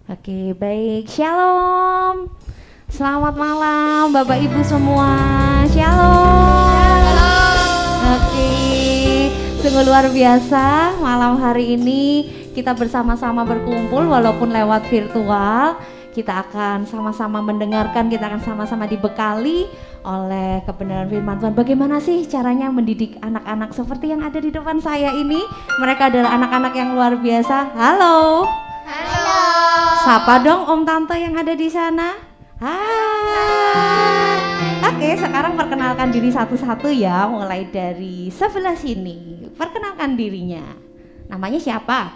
Oke, baik. Shalom. Selamat malam Bapak Ibu semua. Shalom. Oke, sungguh luar biasa malam hari ini kita bersama-sama berkumpul walaupun lewat virtual. Kita akan sama-sama mendengarkan, kita akan sama-sama dibekali oleh kebenaran firman Tuhan. Bagaimana sih caranya mendidik anak-anak seperti yang ada di depan saya ini? Mereka adalah anak-anak yang luar biasa. Halo. Halo. Sapa dong Om Tante yang ada di sana. Hai. Oke, sekarang perkenalkan diri satu-satu ya, mulai dari sebelah sini. Perkenalkan dirinya. Namanya siapa?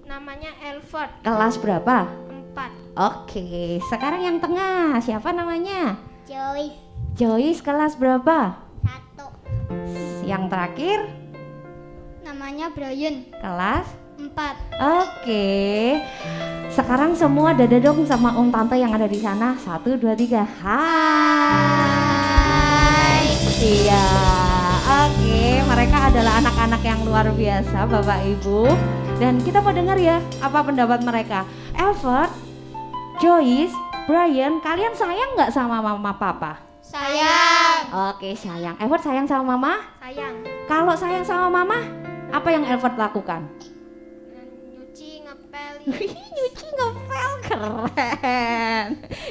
Namanya Elford. Kelas berapa? 4. Oke, sekarang yang tengah siapa namanya? Joyce. Joyce, kelas berapa? 1. Yang terakhir? Namanya Brian. Kelas? 4. Oke. Sekarang semua dada dong sama Om Tante yang ada di sana. 1, 2, 3. Hai. Iya. Oke, mereka adalah anak-anak yang luar biasa, Bapak Ibu. Dan kita mau dengar ya apa pendapat mereka. Elford, Joyce, Brian, kalian sayang nggak sama mama papa? Sayang. Oke, sayang. Elford sayang sama mama? Sayang. Kalau sayang sama mama, apa yang Elford lakukan? Nyuci, ngepel. Nyuci ngepel, keren.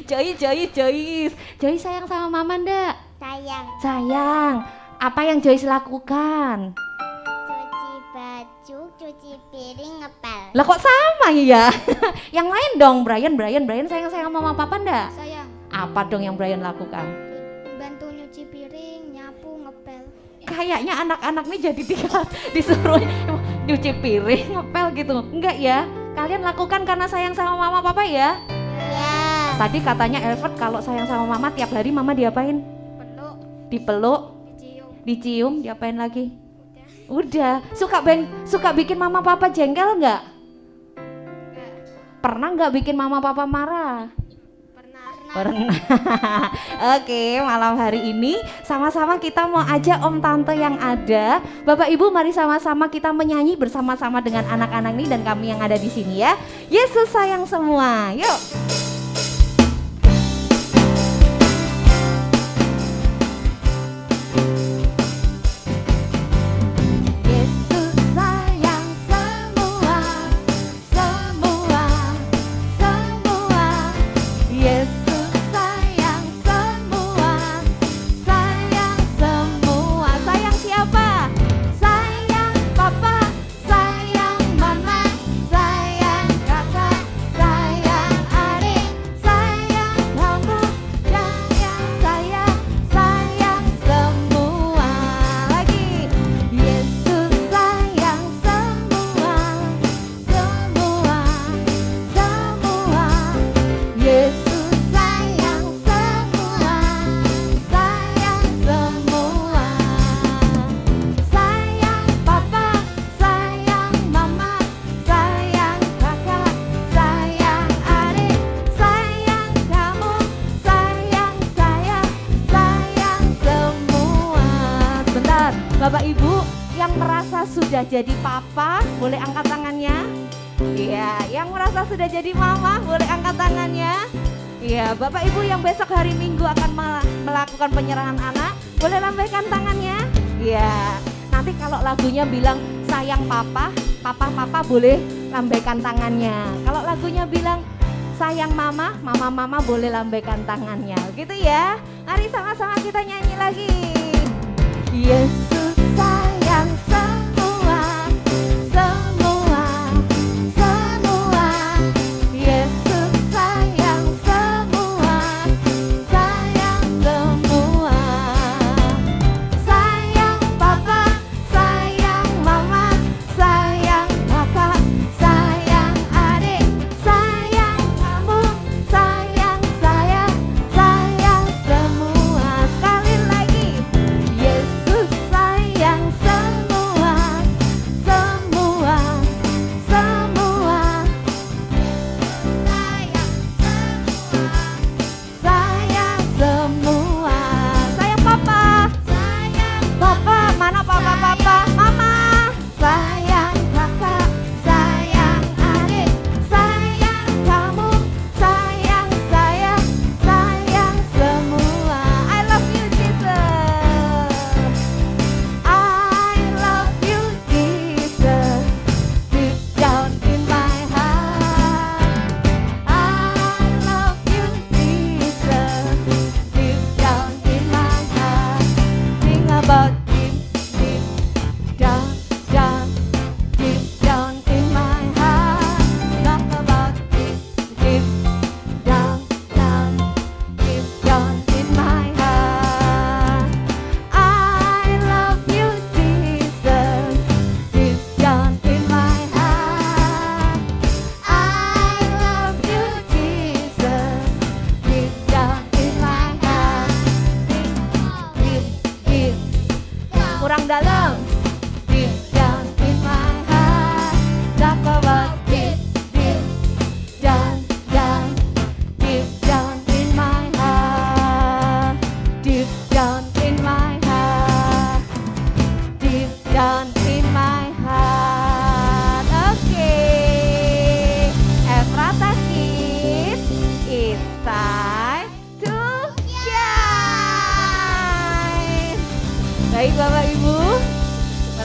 Joyce sayang sama mama ndak? Sayang. Sayang. Apa yang Joyce lakukan? Cuci baju, cuci piring, ngepel. Lah kok sama ya? Yang lain dong, Brian sayang sama mama papa ndak? Sayang. Apa dong yang Brian lakukan? Bantu nyuci piring, nyapu, ngepel. Kayaknya anak-anak nih jadi disuruh nyuci piring, ngepel gitu. Enggak ya? Kalian lakukan karena sayang sama mama papa ya? Ya. Tadi katanya Elford kalau sayang sama mama tiap hari mama diapain? Peluk, Dipeluk, dicium. dicium, diapain lagi? Udah. Udah. Suka bikin mama papa jengkel nggak? Enggak. Pernah nggak bikin mama papa marah? Pernah. Oke, malam hari ini sama-sama kita mau ajak Om Tante yang ada. Bapak Ibu, mari sama-sama kita menyanyi bersama-sama dengan anak-anak ini dan kami yang ada di sini ya. Yesus sayang semua. Yuk. Yesus sayang semua, semua, semua. Yesus sayang semua, sayang semua. Sayang siapa? Sayang papa, sayang mama, sayang kakak, sayang adik, sayang kamu, sayang saya, sayang semua. Lagi. Yesus sayang semua, semua, semua. Yesus sayang semua, sayang semua. Sayang papa, sayang mama, sayang kakak, sayang adik, sayang kamu, sayang saya, sayang semua. Sebentar, Bapak Ibu yang merasa sudah jadi papa boleh angkat tangannya. Iya, yang merasa sudah jadi mama boleh angkat tangannya. Iya, Bapak Ibu yang besok hari Minggu akan melakukan penyerahan anak boleh lambaikan tangannya. Iya, nanti kalau lagunya bilang sayang papa, papa boleh lambaikan tangannya. Kalau lagunya bilang sayang mama, mama boleh lambaikan tangannya. Gitu ya. Mari sama-sama kita nyanyi lagi. Yesus sayang semua, semua, semua. Yesus sayang semua, sayang semua. Sayang papa, sayang mama, sayang kakak, sayang adik,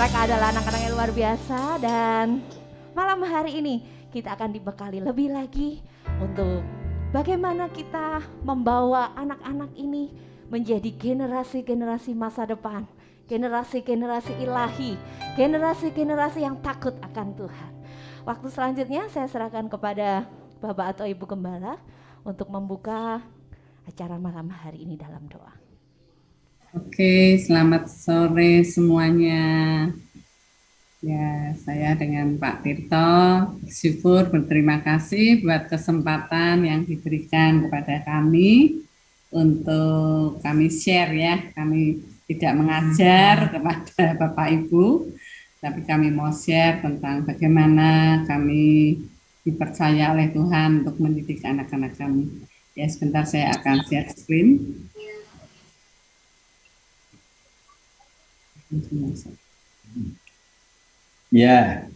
Mereka adalah anak-anak yang luar biasa dan malam hari ini kita akan dibekali lebih lagi untuk bagaimana kita membawa anak-anak ini menjadi generasi-generasi masa depan, generasi-generasi ilahi, generasi-generasi yang takut akan Tuhan. Waktu selanjutnya saya serahkan kepada Bapak atau Ibu Gembala untuk membuka acara malam hari ini dalam doa. Oke, selamat sore semuanya. Ya, saya dengan Pak Tirto bersyukur, berterima kasih buat kesempatan yang diberikan kepada kami untuk kami share ya. Kami tidak mengajar kepada Bapak Ibu, tapi kami mau share tentang bagaimana kami dipercaya oleh Tuhan untuk mendidik anak-anak kami. Ya, sebentar saya akan share screen. Ya,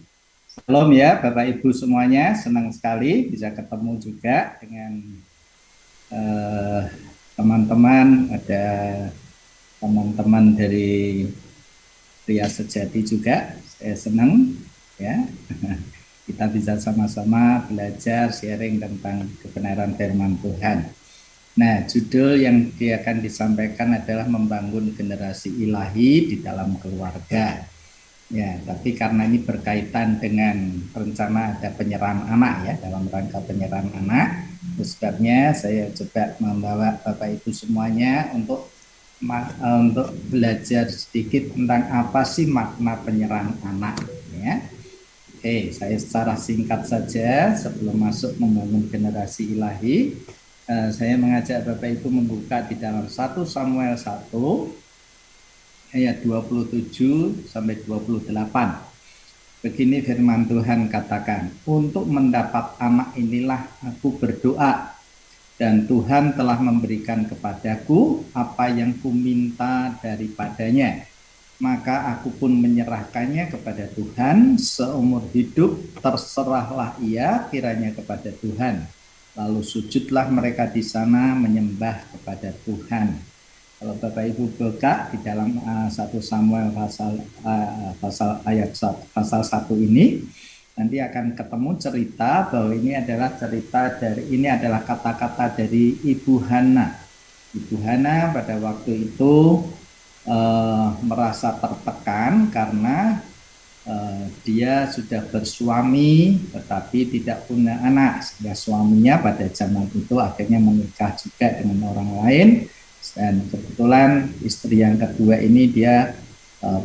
shalom ya Bapak Ibu semuanya, senang sekali bisa ketemu juga dengan teman-teman, ada teman-teman dari Pria Sejati juga, saya senang ya, kita bisa sama-sama belajar sharing tentang kebenaran firman Tuhan. Nah, judul yang akan disampaikan adalah membangun generasi ilahi di dalam keluarga. Ya, tapi karena ini berkaitan dengan rencana ada penyerahan anak ya, dalam rangka penyerahan anak, sebabnya saya coba membawa Bapak Ibu semuanya untuk belajar sedikit tentang apa sih makna penyerahan anak ya. Oke, saya secara singkat saja sebelum masuk membangun generasi ilahi. Saya mengajak Bapak Ibu membuka di dalam 1 Samuel 1 ayat 27 sampai 28. Begini firman Tuhan katakan, untuk mendapat anak inilah aku berdoa, dan Tuhan telah memberikan kepadaku apa yang kuminta daripadanya. Maka aku pun menyerahkannya kepada Tuhan, seumur hidup terserahlah ia kiranya kepada Tuhan. Lalu sujudlah mereka di sana menyembah kepada Tuhan. Kalau Bapak Ibu buka di dalam 1 Samuel pasal 1 ini, nanti akan ketemu cerita bahwa ini adalah kata-kata dari Ibu Hana. Ibu Hana pada waktu itu merasa tertekan karena dia sudah bersuami tetapi tidak punya anak, sehingga suaminya pada zaman itu akhirnya menikah juga dengan orang lain, dan kebetulan istri yang kedua ini dia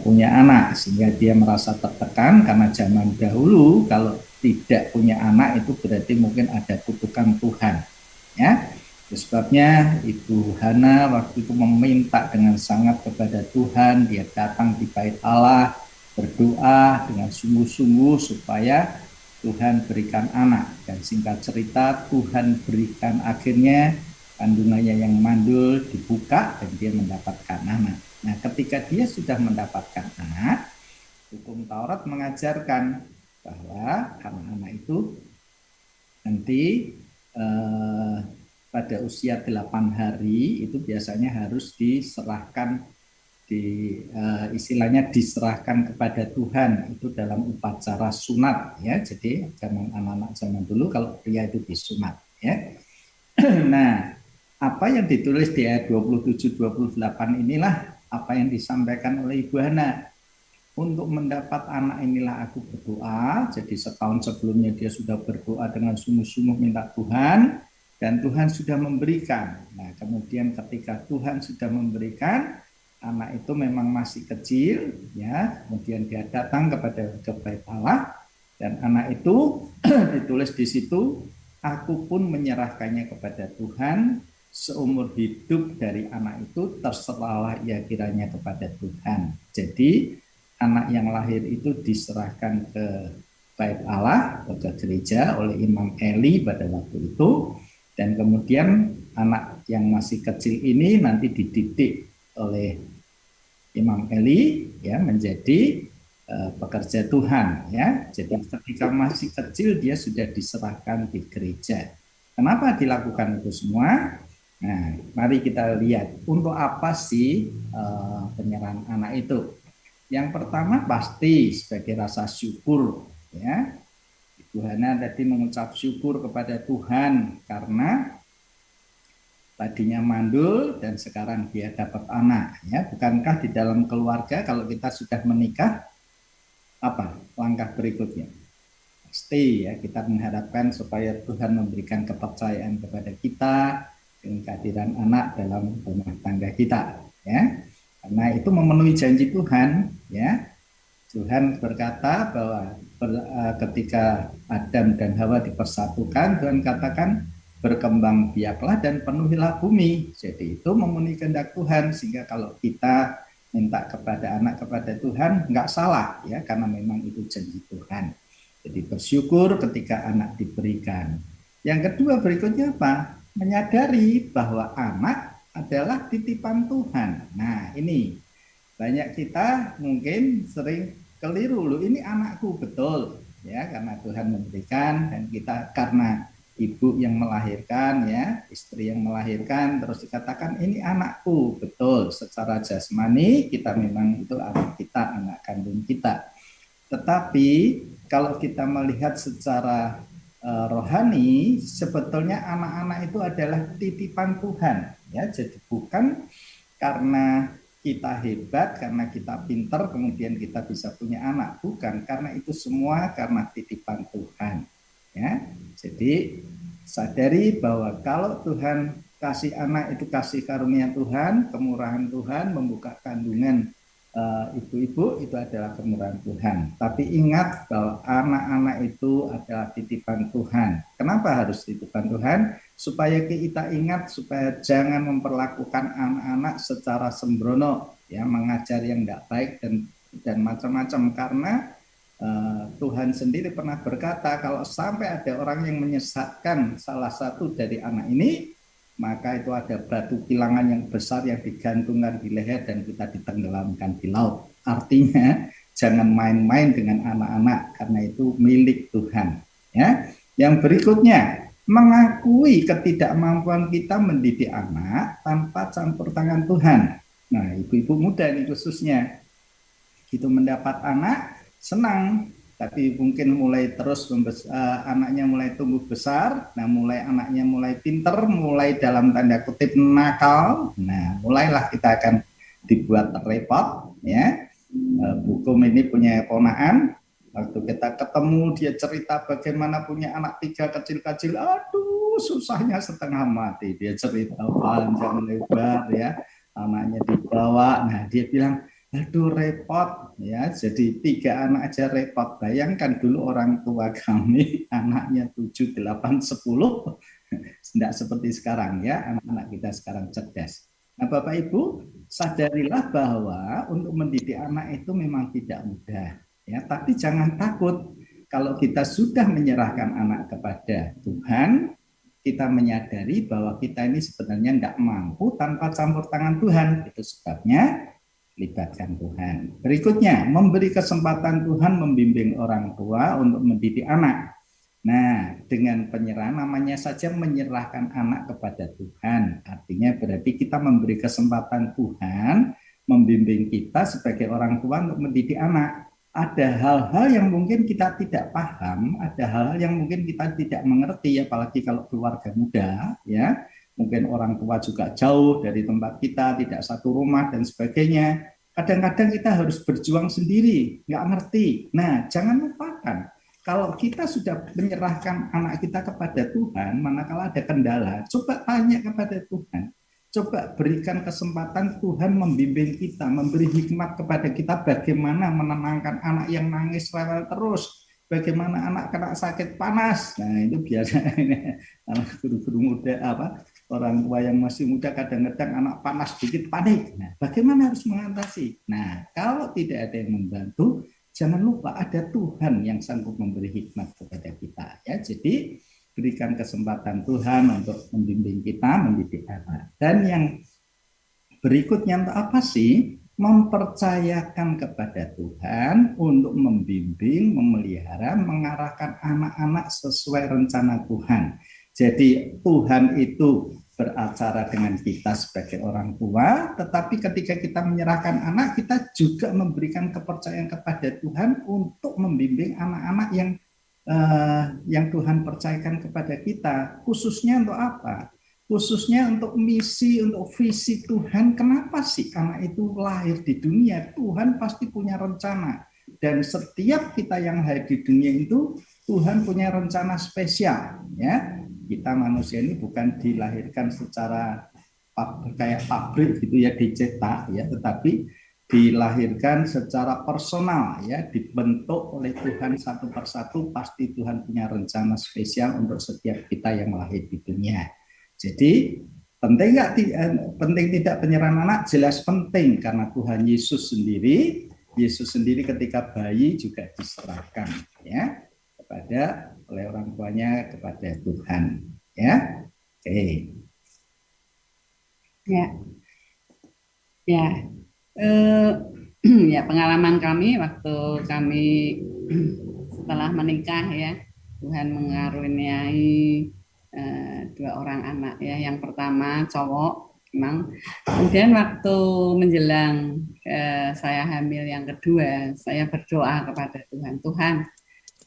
punya anak, sehingga dia merasa tertekan karena zaman dahulu kalau tidak punya anak itu berarti mungkin ada kutukan Tuhan ya. Sebabnya Ibu Hana waktu itu meminta dengan sangat kepada Tuhan, dia datang di bait Allah berdoa dengan sungguh-sungguh supaya Tuhan berikan anak, dan singkat cerita Tuhan berikan, akhirnya kandungannya yang mandul dibuka dan dia mendapatkan anak. Nah, ketika dia sudah mendapatkan anak, hukum Taurat mengajarkan bahwa anak-anak itu nanti pada usia 8 hari itu biasanya harus diserahkan istilahnya diserahkan kepada Tuhan, itu dalam upacara sunat ya. Jadi zaman anak-anak zaman dulu kalau pria itu disunat ya. Nah, apa yang ditulis di ayat 27-28 inilah apa yang disampaikan oleh Ibu Hana. Untuk mendapat anak inilah aku berdoa. Jadi setahun sebelumnya dia sudah berdoa dengan sungguh-sungguh minta Tuhan, dan Tuhan sudah memberikan. Nah, kemudian ketika Tuhan sudah memberikan, anak itu memang masih kecil ya, kemudian dia datang kepada bait Allah, dan anak itu ditulis di situ, aku pun menyerahkannya kepada Tuhan, seumur hidup dari anak itu terserahlah ia kiranya kepada Tuhan. Jadi anak yang lahir itu diserahkan ke bait Allah, ke gereja oleh Imam Eli pada waktu itu, dan kemudian anak yang masih kecil ini nanti dididik oleh Imam Eli ya menjadi pekerja Tuhan ya. Jadi ketika masih kecil dia sudah diserahkan di gereja. Kenapa dilakukan itu semua? Nah, mari kita lihat untuk apa sih penyerahan anak itu. Yang pertama pasti sebagai rasa syukur, ya. Ibu Hana tadi mengucap syukur kepada Tuhan karena tadinya mandul dan sekarang dia dapat anak, ya. Bukankah di dalam keluarga kalau kita sudah menikah, apa langkah berikutnya? Pasti ya kita mengharapkan supaya Tuhan memberikan kepercayaan kepada kita dengan kehadiran anak dalam rumah tangga kita, ya. Karena itu memenuhi janji Tuhan, ya. Tuhan berkata bahwa ketika Adam dan Hawa dipersatukan, Tuhan katakan berkembang biaklah dan penuhilah bumi. Jadi itu memenuhi kehendak Tuhan, sehingga kalau kita minta kepada anak kepada Tuhan nggak salah, ya, karena memang itu janji Tuhan. Jadi bersyukur ketika anak diberikan. Yang kedua berikutnya apa? Menyadari bahwa anak adalah titipan Tuhan. Nah ini banyak kita mungkin sering keliru, loh ini anakku, betul, ya, karena Tuhan memberikan dan kita karena ibu yang melahirkan, ya, istri yang melahirkan, terus dikatakan ini anakku, betul, secara jasmani kita memang itu anak kita, anak kandung kita. Tetapi kalau kita melihat secara rohani, sebetulnya anak-anak itu adalah titipan Tuhan, ya. Jadi bukan karena kita hebat, karena kita pinter, kemudian kita bisa punya anak, bukan, karena itu semua karena titipan Tuhan, ya. Jadi sadari bahwa kalau Tuhan kasih anak itu kasih karunia Tuhan, kemurahan Tuhan, membuka kandungan ibu-ibu itu adalah kemurahan Tuhan. Tapi ingat bahwa anak-anak itu adalah titipan Tuhan. Kenapa harus titipan Tuhan? Supaya kita ingat, supaya jangan memperlakukan anak-anak secara sembrono, ya, mengajar yang tidak baik dan macam-macam. Karena Tuhan sendiri pernah berkata kalau sampai ada orang yang menyesatkan salah satu dari anak ini, maka itu ada batu kilangan yang besar yang digantungkan di leher dan kita ditenggelamkan di laut. Artinya jangan main-main dengan anak-anak karena itu milik Tuhan, ya. Yang berikutnya, mengakui ketidakmampuan kita mendidik anak tanpa campur tangan Tuhan. Nah, ibu-ibu muda ini khususnya gitu mendapat anak senang, tapi mungkin mulai terus anaknya mulai tumbuh besar, nah mulai anaknya mulai pinter, mulai dalam tanda kutip nakal, nah mulailah kita akan dibuat repot, ya. Bukum ini punya ponaan, waktu kita ketemu dia cerita bagaimana punya anak 3 kecil-kecil, aduh susahnya setengah mati, dia cerita panjang lebar, ya, anaknya dibawa, nah dia bilang aduh repot, ya, jadi 3 anak aja repot. Bayangkan dulu orang tua kami anaknya 7, 8, 10, tidak seperti sekarang, ya, anak-anak kita sekarang cerdas. Nah Bapak Ibu, sadarilah bahwa untuk mendidik anak itu memang tidak mudah, ya, tapi jangan takut kalau kita sudah menyerahkan anak kepada Tuhan, kita menyadari bahwa kita ini sebenarnya tidak mampu tanpa campur tangan Tuhan. Itu sebabnya libatkan Tuhan. Berikutnya, memberi kesempatan Tuhan membimbing orang tua untuk mendidik anak. Nah, dengan penyerahan namanya saja menyerahkan anak kepada Tuhan. Artinya berarti kita memberi kesempatan Tuhan membimbing kita sebagai orang tua untuk mendidik anak. Ada hal-hal yang mungkin kita tidak paham, ada hal-hal yang mungkin kita tidak mengerti, apalagi kalau keluarga muda, ya. Mungkin orang tua juga jauh dari tempat kita, tidak satu rumah dan sebagainya. Kadang-kadang kita harus berjuang sendiri, nggak ngerti. Nah, jangan lupakan, kalau kita sudah menyerahkan anak kita kepada Tuhan, manakala ada kendala, coba tanya kepada Tuhan. Coba berikan kesempatan Tuhan membimbing kita, memberi hikmat kepada kita bagaimana menenangkan anak yang nangis rewel terus, bagaimana anak kena sakit panas. Nah, itu biasanya anak guru-guru muda, orang tua yang masih muda kadang-kadang anak panas sedikit panik. Nah, bagaimana harus mengatasi? Nah, kalau tidak ada yang membantu, jangan lupa ada Tuhan yang sanggup memberi hikmat kepada kita, ya. Jadi berikan kesempatan Tuhan untuk membimbing kita mendidik anak. Dan yang berikutnya untuk apa sih? Mempercayakan kepada Tuhan untuk membimbing, memelihara, mengarahkan anak-anak sesuai rencana Tuhan. Jadi Tuhan itu beracara dengan kita sebagai orang tua, tetapi ketika kita menyerahkan anak, kita juga memberikan kepercayaan kepada Tuhan untuk membimbing anak-anak yang Tuhan percayakan kepada kita. Khususnya untuk apa? Khususnya untuk misi, untuk visi Tuhan. Kenapa sih anak itu lahir di dunia? Tuhan pasti punya rencana. Dan setiap kita yang hadir di dunia itu, Tuhan punya rencana spesial, ya. Kita manusia ini bukan dilahirkan secara kayak pabrik gitu ya, dicetak ya, tetapi dilahirkan secara personal ya, dibentuk oleh Tuhan satu persatu. Pasti Tuhan punya rencana spesial untuk setiap kita yang lahir di dunia. Jadi penting tidak penyerahan anak? Jelas penting, karena Tuhan Yesus sendiri ketika bayi juga diserahkan ya oleh orang tuanya kepada Tuhan, ya. Oke. Ya, ya pengalaman kami waktu kami setelah menikah ya, Tuhan mengaruniai 2 orang anak ya. Yang pertama cowok, memang. Kemudian waktu menjelang saya hamil yang kedua, saya berdoa kepada Tuhan,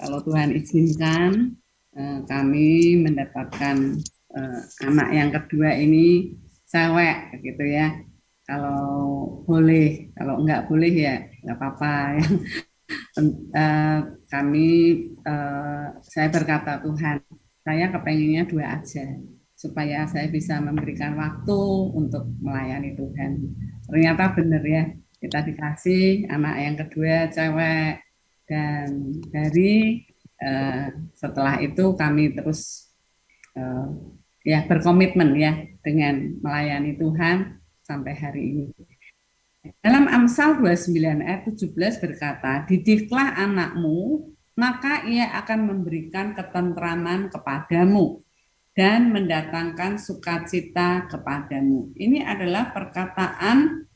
kalau Tuhan izinkan kami mendapatkan anak yang kedua ini cewek gitu ya. Kalau boleh, kalau enggak boleh ya enggak apa-apa. Saya berkata, Tuhan, saya kepengennya 2 aja, supaya saya bisa memberikan waktu untuk melayani Tuhan. Ternyata benar ya, kita dikasih anak yang kedua cewek. Dan dari setelah itu kami terus ya berkomitmen ya dengan melayani Tuhan sampai hari ini. Dalam Amsal 29 ayat 17 berkata, didiklah anakmu, maka ia akan memberikan ketentraman kepadamu dan mendatangkan sukacita kepadamu. Ini adalah perkataan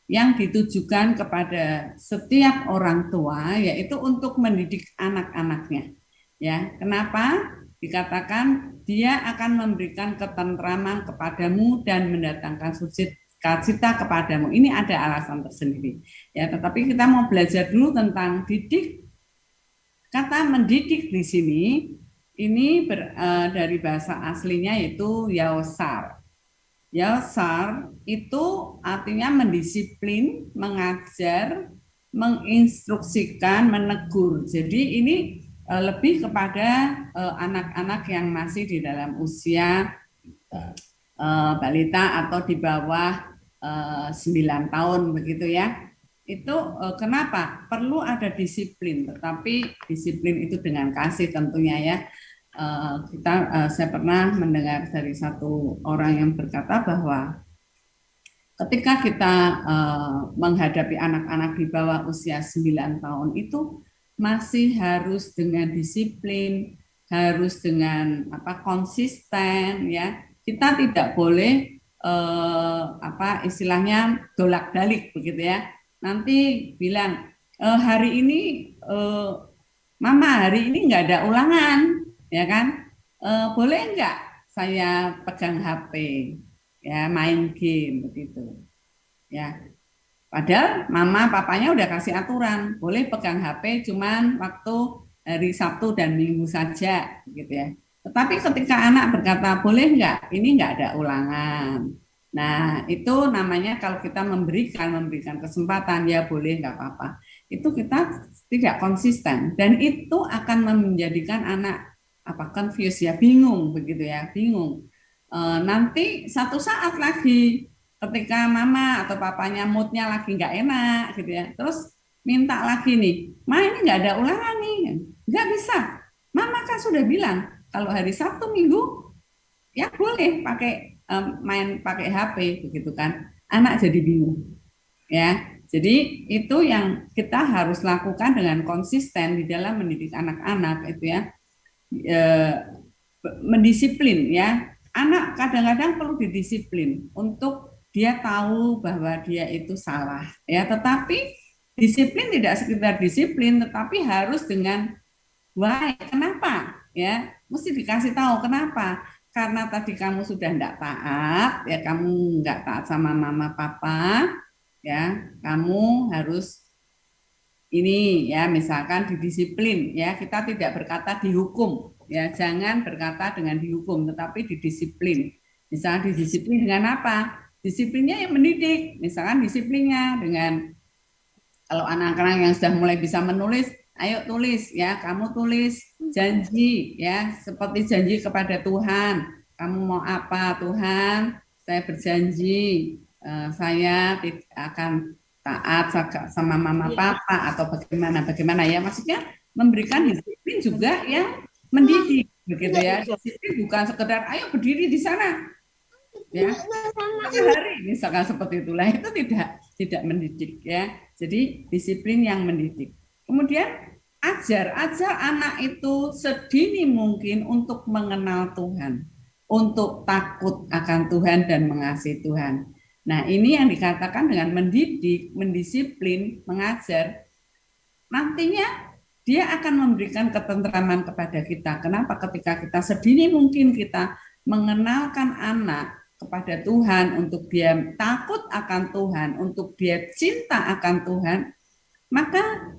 yang ditujukan kepada setiap orang tua, yaitu untuk mendidik anak-anaknya. Ya, kenapa? Dikatakan dia akan memberikan ketentraman kepadamu dan mendatangkan sukacita kepadamu. Ini ada alasan tersendiri. Ya, tetapi kita mau belajar dulu tentang didik. Kata mendidik di sini ini dari bahasa aslinya yaitu yaosar. Yaosar itu artinya mendisiplin, mengajar, menginstruksikan, menegur. Jadi ini lebih kepada anak-anak yang masih di dalam usia balita atau di bawah 9 tahun begitu ya. Itu kenapa? Perlu ada disiplin, tetapi disiplin itu dengan kasih tentunya ya. Saya pernah mendengar dari satu orang yang berkata bahwa ketika kita menghadapi anak-anak di bawah usia 9 tahun itu masih harus dengan disiplin, harus dengan konsisten ya. Kita tidak boleh istilahnya dolak-dalik begitu ya. Nanti bilang hari ini Mama hari ini nggak ada ulangan. Ya kan, boleh enggak saya pegang HP, ya main game begitu, ya. Padahal mama papanya udah kasih aturan, boleh pegang HP cuman waktu hari Sabtu dan Minggu saja, gitu ya. Tetapi ketika anak berkata boleh enggak, ini enggak ada ulangan. Nah itu namanya kalau kita memberikan kesempatan ya boleh enggak apa-apa. Itu kita tidak konsisten dan itu akan menjadikan anak confused ya, bingung begitu ya, bingung. Nanti satu saat lagi ketika mama atau papanya moodnya lagi nggak enak gitu ya, terus minta lagi nih, Ma ini nggak ada ulangan nih, nggak bisa. Mama kan sudah bilang kalau hari Sabtu Minggu ya boleh pakai main pakai HP begitu kan, anak jadi bingung ya. Jadi itu yang kita harus lakukan dengan konsisten di dalam mendidik anak-anak itu ya. Mendisiplin ya, anak kadang-kadang perlu didisiplin untuk dia tahu bahwa dia itu salah ya, tetapi disiplin tidak sekedar disiplin tetapi harus dengan why, kenapa ya, mesti dikasih tahu kenapa. karena tadi kamu sudah tidak taat, ya kamu nggak taat sama mama papa, ya kamu harus ini ya misalkan didisiplin ya, kita tidak berkata dihukum ya, jangan berkata dengan dihukum tetapi didisiplin. Misalnya didisiplin dengan apa? Disiplinnya yang mendidik, misalkan disiplinnya dengan kalau anak-anak yang sudah mulai bisa menulis, ayo tulis ya, kamu tulis janji ya, seperti janji kepada Tuhan. Kamu mau apa Tuhan? Saya berjanji saya tidak akan taat sama mama papa atau bagaimana ya, maksudnya memberikan disiplin juga yang mendidik begitu ya. Disiplin bukan sekedar ayo berdiri di sana ya hari misalkan seperti itulah, itu tidak mendidik ya. Jadi disiplin yang mendidik. Kemudian ajar anak itu sedini mungkin untuk mengenal Tuhan, untuk takut akan Tuhan dan mengasihi Tuhan. Nah, ini yang dikatakan dengan mendidik, mendisiplin, mengajar. Nantinya dia akan memberikan ketentraman kepada kita. Kenapa? Ketika kita sedini mungkin kita mengenalkan anak kepada Tuhan, untuk dia takut akan Tuhan, untuk dia cinta akan Tuhan, maka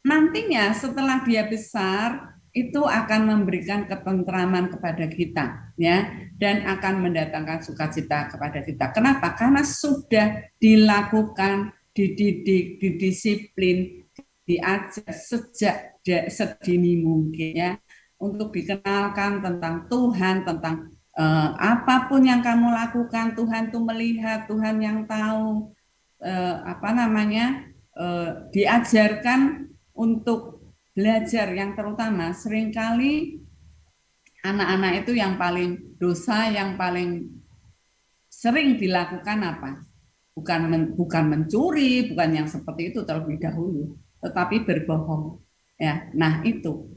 nantinya setelah dia besar itu akan memberikan ketentraman kepada kita ya, dan akan mendatangkan sukacita kepada kita. Kenapa? Karena sudah dilakukan, dididik, didisiplin, diajar sejak sedini mungkin ya, untuk dikenalkan tentang Tuhan, tentang apapun yang kamu lakukan, Tuhan tuh melihat, Tuhan yang tahu, diajarkan untuk belajar. Yang terutama seringkali anak-anak itu yang paling dosa, yang paling sering dilakukan apa? Bukan mencuri, bukan yang seperti itu terlebih dahulu, tetapi berbohong. Ya, nah itu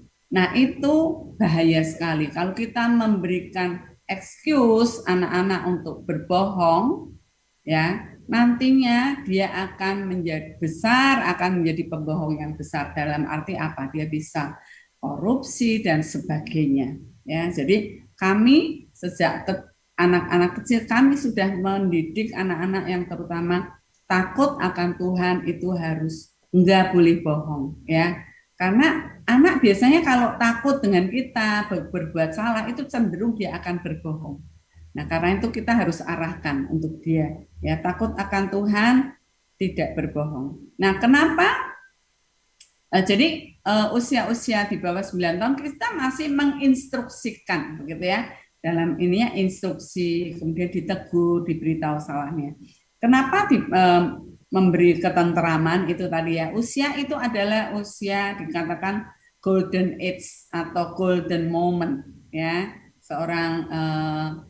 bahaya sekali kalau kita memberikan excuse anak-anak untuk berbohong, ya nantinya dia akan menjadi besar, akan menjadi pembohong yang besar. Dalam arti apa? Dia bisa korupsi dan sebagainya. Ya, jadi kami sejak anak-anak kecil kami sudah mendidik anak-anak yang terutama takut akan Tuhan, itu harus enggak boleh bohong, ya. Karena anak biasanya kalau takut dengan kita berbuat salah itu cenderung dia akan berbohong. Nah, karena itu kita harus arahkan untuk dia ya, takut akan Tuhan, tidak berbohong. Nah, kenapa? Jadi usia-usia di bawah 9 tahun kita masih menginstruksikan begitu ya. Dalam ininya instruksi, kemudian ditegur, diberitahu salahnya. Kenapa memberi ketentraman itu tadi ya, usia itu adalah usia dikatakan golden age atau golden moment ya. Seorang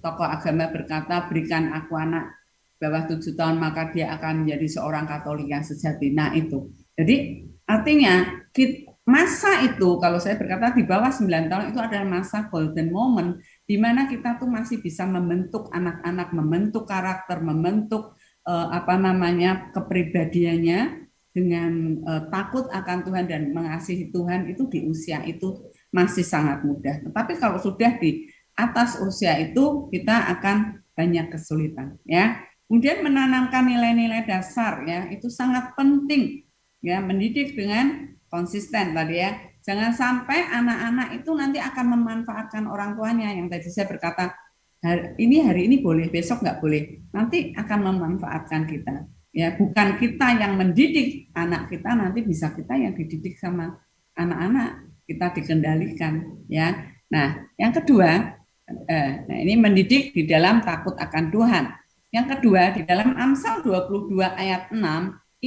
tokoh agama berkata, berikan aku anak bawah 7 tahun maka dia akan menjadi seorang Katolik yang sejati. Nah itu, jadi artinya masa itu kalau saya berkata di bawah 9 tahun itu adalah masa golden moment di mana kita tuh masih bisa membentuk anak-anak, membentuk karakter, membentuk kepribadiannya dengan takut akan Tuhan dan mengasihi Tuhan. Itu di usia itu masih sangat mudah. Tetapi kalau sudah di atas usia itu kita akan banyak kesulitan ya. Kemudian menanamkan nilai-nilai dasar ya, itu sangat penting ya, mendidik dengan konsisten tadi ya. Jangan sampai anak-anak itu nanti akan memanfaatkan orang tuanya, yang tadi saya berkata hari ini boleh, besok nggak boleh, nanti akan memanfaatkan kita ya. Bukan kita yang mendidik anak kita, nanti bisa kita yang dididik sama anak-anak, kita dikendalikan ya. Nah yang kedua, nah ini mendidik di dalam takut akan Tuhan. Yang kedua, di dalam Amsal 22 ayat 6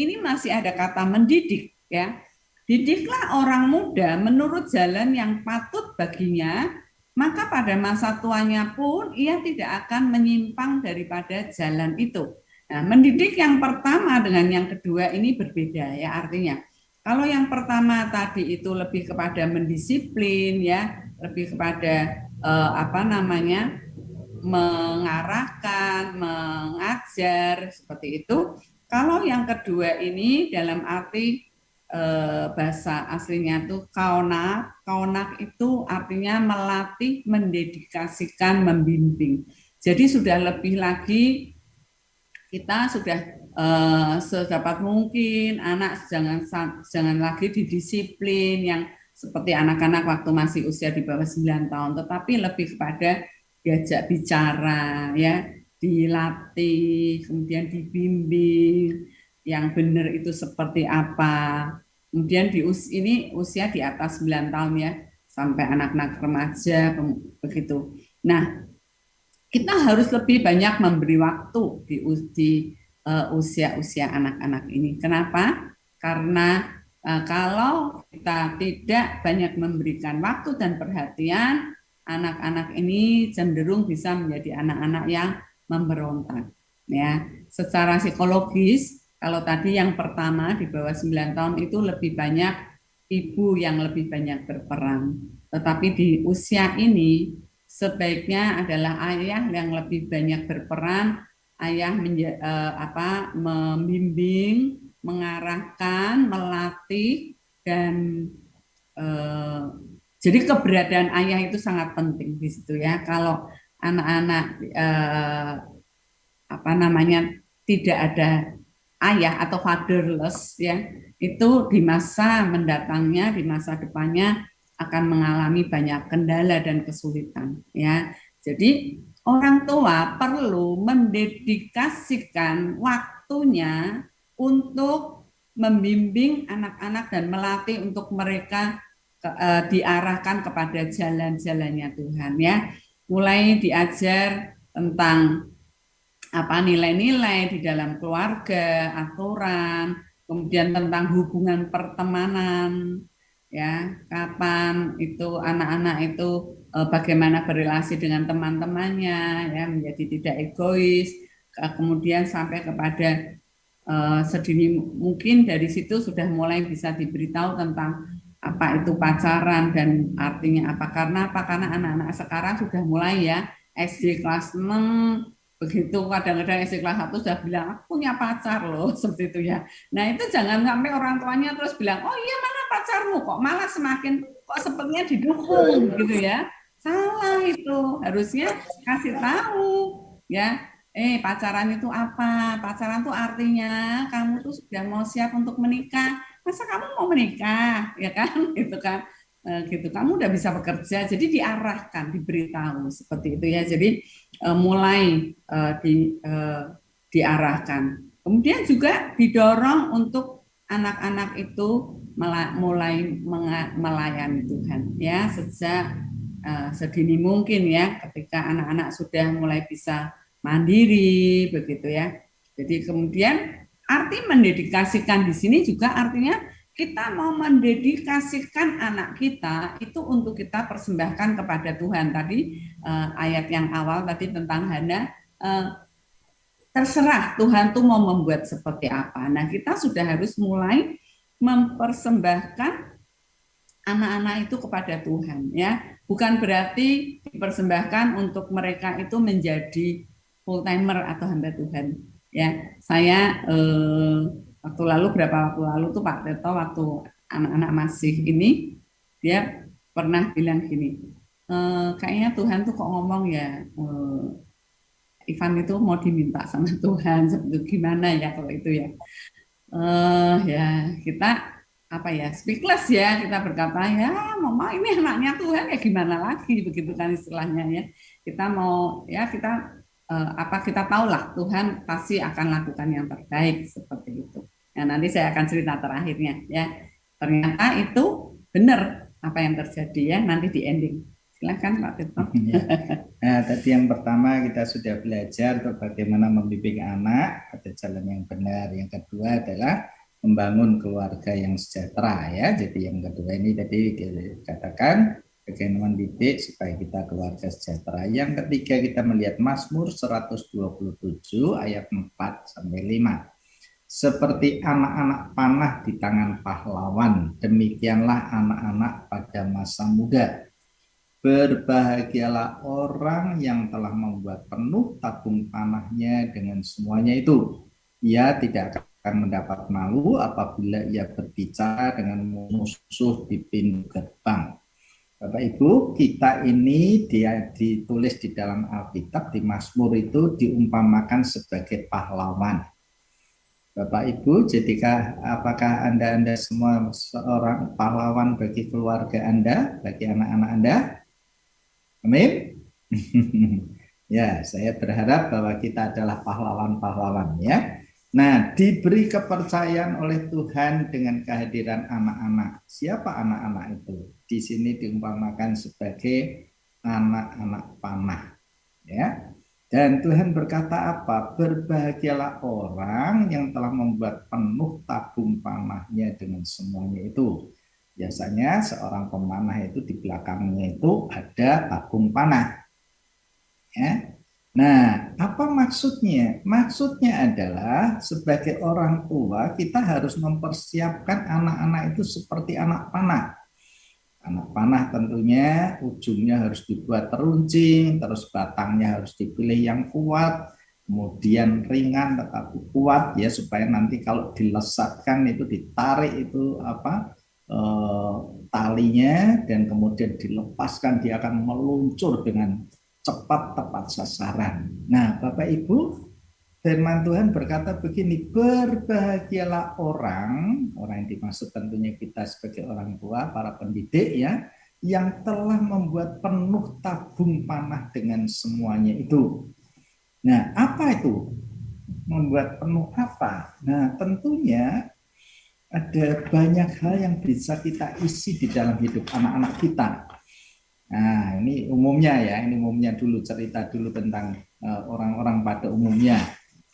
ini masih ada kata mendidik ya. Didiklah orang muda menurut jalan yang patut baginya, maka pada masa tuanya pun ia tidak akan menyimpang daripada jalan itu. Nah, mendidik yang pertama dengan yang kedua ini berbeda ya, artinya. Kalau yang pertama tadi itu lebih kepada mendisiplin ya, lebih kepada mengarahkan, mengajar seperti itu. Kalau yang kedua ini dalam arti bahasa aslinya tuh kaunak. Kaunak itu artinya melatih, mendedikasikan, membimbing. Jadi sudah lebih lagi kita sudah sedapat mungkin anak jangan lagi didisiplin yang seperti anak-anak waktu masih usia di bawah 9 tahun, tetapi lebih kepada diajak bicara ya, dilatih, kemudian dibimbing yang benar itu seperti apa. Kemudian ini usia di atas 9 tahun ya, sampai anak-anak remaja begitu. Nah, kita harus lebih banyak memberi waktu di usia-usia anak-anak ini. Kenapa? Karena kalau kita tidak banyak memberikan waktu dan perhatian, anak-anak ini cenderung bisa menjadi anak-anak yang memberontak. Ya, secara psikologis, kalau tadi yang pertama di bawah 9 tahun itu lebih banyak ibu yang lebih banyak berperan. Tetapi di usia ini sebaiknya adalah ayah yang lebih banyak berperan, ayah membimbing, mengarahkan, melatih, dan jadi keberadaan ayah itu sangat penting di situ ya. Kalau anak-anak tidak ada ayah atau fatherless ya, itu di masa mendatangnya, di masa depannya akan mengalami banyak kendala dan kesulitan ya. Jadi orang tua perlu mendedikasikan waktunya untuk membimbing anak-anak dan melatih untuk mereka diarahkan kepada jalan-jalannya Tuhan ya. Mulai diajar tentang nilai-nilai di dalam keluarga, aturan, kemudian tentang hubungan pertemanan, ya, kapan itu anak-anak itu bagaimana berrelasi dengan teman-temannya, ya, menjadi tidak egois, kemudian sampai kepada sedini mungkin dari situ sudah mulai bisa diberitahu tentang apa itu pacaran dan artinya apa. Karena anak-anak sekarang sudah mulai ya SD kelas 6 begitu, kadang-kadang SD kelas 1 sudah bilang aku punya pacar loh, seperti itu ya. Nah itu jangan sampai orang tuanya terus bilang oh iya mana pacarmu, kok malah semakin kok sepertinya didukung gitu ya. Salah, itu harusnya kasih tahu ya, pacaran itu apa, pacaran itu artinya kamu tuh sudah mau siap untuk menikah, masa kamu mau menikah ya kan gitu kan. Gitu kamu udah bisa bekerja, jadi diarahkan, diberitahu seperti itu ya. Jadi mulai diarahkan, kemudian juga didorong untuk anak-anak itu mulai melayani Tuhan ya sejak sedini mungkin ya, ketika anak-anak sudah mulai bisa mandiri begitu ya. Jadi kemudian arti mendedikasikan di sini juga artinya kita mau mendedikasikan anak kita itu untuk kita persembahkan kepada Tuhan. Tadi ayat yang awal tadi tentang Hana, terserah Tuhan tuh mau membuat seperti apa. Nah kita sudah harus mulai mempersembahkan anak-anak itu kepada Tuhan ya. Bukan berarti dipersembahkan untuk mereka itu menjadi full timer atau hamba Tuhan ya. Saya berapa waktu lalu tuh Pak Teto waktu anak-anak masih ini, dia pernah bilang gini, kayaknya Tuhan tuh kok ngomong ya, Ivan itu mau diminta sama Tuhan, seperti gimana ya kalau itu ya. Ya kita speechless ya, kita berkata ya mama ini anaknya Tuhan ya gimana lagi, begitu kan istilahnya ya. Kita mau ya kita tahulah Tuhan pasti akan lakukan yang terbaik seperti itu. Nah, nanti saya akan cerita terakhirnya ya. Ternyata itu benar apa yang terjadi ya, nanti di ending. Silakan Pak Tito. Nah, tadi yang pertama kita sudah belajar untuk bagaimana membimbing anak pada jalan yang benar. Yang kedua adalah membangun keluarga yang sejahtera ya. Jadi yang kedua ini tadi dikatakan bagaimana mendidik supaya kita keluarga sejahtera. Yang ketiga kita melihat Mazmur 127 ayat 4 sampai 5. Seperti anak-anak panah di tangan pahlawan, demikianlah anak-anak pada masa muda. Berbahagialah orang yang telah membuat penuh tabung panahnya dengan semuanya itu. Ia tidak akan akan mendapat malu apabila ia berbicara dengan musuh di pintu gerbang. Bapak Ibu, kita ini dia ditulis di dalam Alkitab, di Mazmur itu diumpamakan sebagai pahlawan. Bapak Ibu, jadikah apakah Anda semua seorang pahlawan bagi keluarga Anda, bagi anak-anak Anda? Amin. Ya, saya berharap bahwa kita adalah pahlawan-pahlawan ya. Nah, diberi kepercayaan oleh Tuhan dengan kehadiran anak-anak. Siapa anak-anak itu? Di sini diumpamakan sebagai anak-anak panah. Ya. Dan Tuhan berkata apa? Berbahagialah orang yang telah membuat penuh tabung panahnya dengan semuanya itu. Biasanya seorang pemanah itu di belakangnya itu ada tabung panah. Ya. Nah, apa maksudnya? Maksudnya adalah sebagai orang tua kita harus mempersiapkan anak-anak itu seperti anak panah. Anak panah tentunya ujungnya harus dibuat teruncing, terus batangnya harus dipilih yang kuat, kemudian ringan tetapi kuat ya supaya nanti kalau dilesatkan itu ditarik itu talinya dan kemudian dilepaskan dia akan meluncur dengan cepat tepat sasaran. Nah, Bapak Ibu, firman Tuhan berkata begini, berbahagialah orang yang dimaksud tentunya kita sebagai orang tua, para pendidik ya, yang telah membuat penuh tabung panah dengan semuanya itu. Nah, apa itu? Membuat penuh apa? Nah, tentunya ada banyak hal yang bisa kita isi di dalam hidup anak-anak kita. Nah, ini umumnya ya, ini umumnya dulu cerita dulu tentang orang-orang pada umumnya.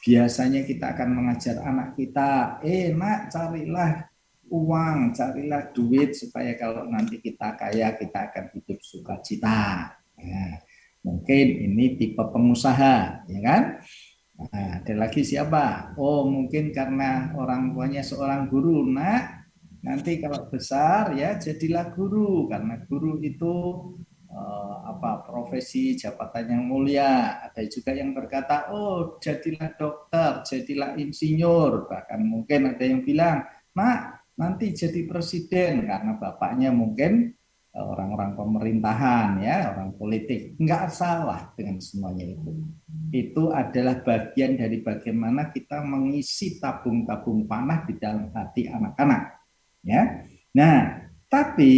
Biasanya kita akan mengajar anak kita, nak carilah uang, carilah duit supaya kalau nanti kita kaya kita akan hidup sukacita. Nah, mungkin ini tipe pengusaha, ya kan? Nah, ada lagi siapa? Oh, mungkin karena orang tuanya seorang guru, nak. Nanti kalau besar ya jadilah guru karena guru itu profesi jabatan yang mulia. Ada juga yang berkata, oh jadilah dokter, jadilah insinyur. Bahkan mungkin ada yang bilang, nak nanti jadi presiden karena bapaknya mungkin orang-orang pemerintahan ya, orang politik. Enggak salah dengan semuanya itu. Itu adalah bagian dari bagaimana kita mengisi tabung-tabung panah di dalam hati anak-anak. Ya, nah, tapi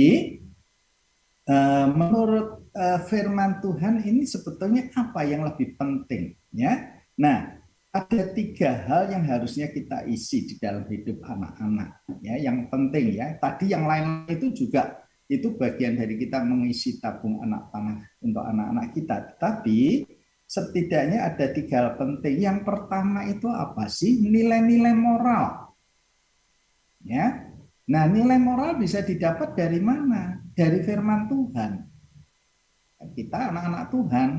menurut firman Tuhan ini sebetulnya apa yang lebih penting? Ya, nah, ada 3 hal yang harusnya kita isi di dalam hidup anak-anak. Ya, yang penting ya. Tadi yang lain itu juga itu bagian dari kita mengisi tabung anak panah untuk anak-anak kita. Tapi setidaknya ada 3 hal penting. Yang pertama itu apa sih? Nilai-nilai moral. Ya. Nah, nilai moral bisa didapat dari mana? Dari firman Tuhan. Kita anak-anak Tuhan,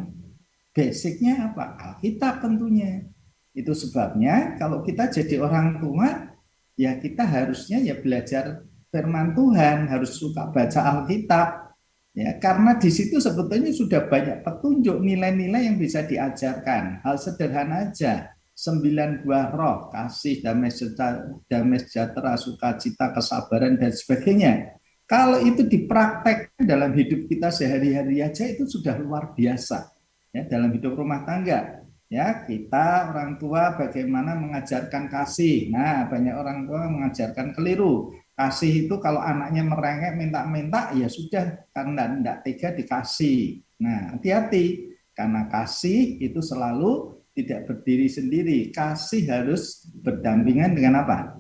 basicnya apa? Alkitab tentunya. Itu sebabnya kalau kita jadi orang tua, ya kita harusnya ya belajar firman Tuhan, harus suka baca Alkitab. Ya, karena di situ sebetulnya sudah banyak petunjuk nilai-nilai yang bisa diajarkan. Hal sederhana aja. 9 buah roh, kasih, damai sejahtera, sukacita, kesabaran, dan sebagainya. Kalau itu dipraktekkan dalam hidup kita sehari-hari aja itu sudah luar biasa. Ya, dalam hidup rumah tangga, ya kita orang tua bagaimana mengajarkan kasih. Nah, banyak orang tua mengajarkan keliru. Kasih itu kalau anaknya merengek minta-minta, ya sudah, karena tidak tega dikasih. Nah, hati-hati, karena kasih itu selalu tidak berdiri sendiri. Kasih harus berdampingan dengan apa?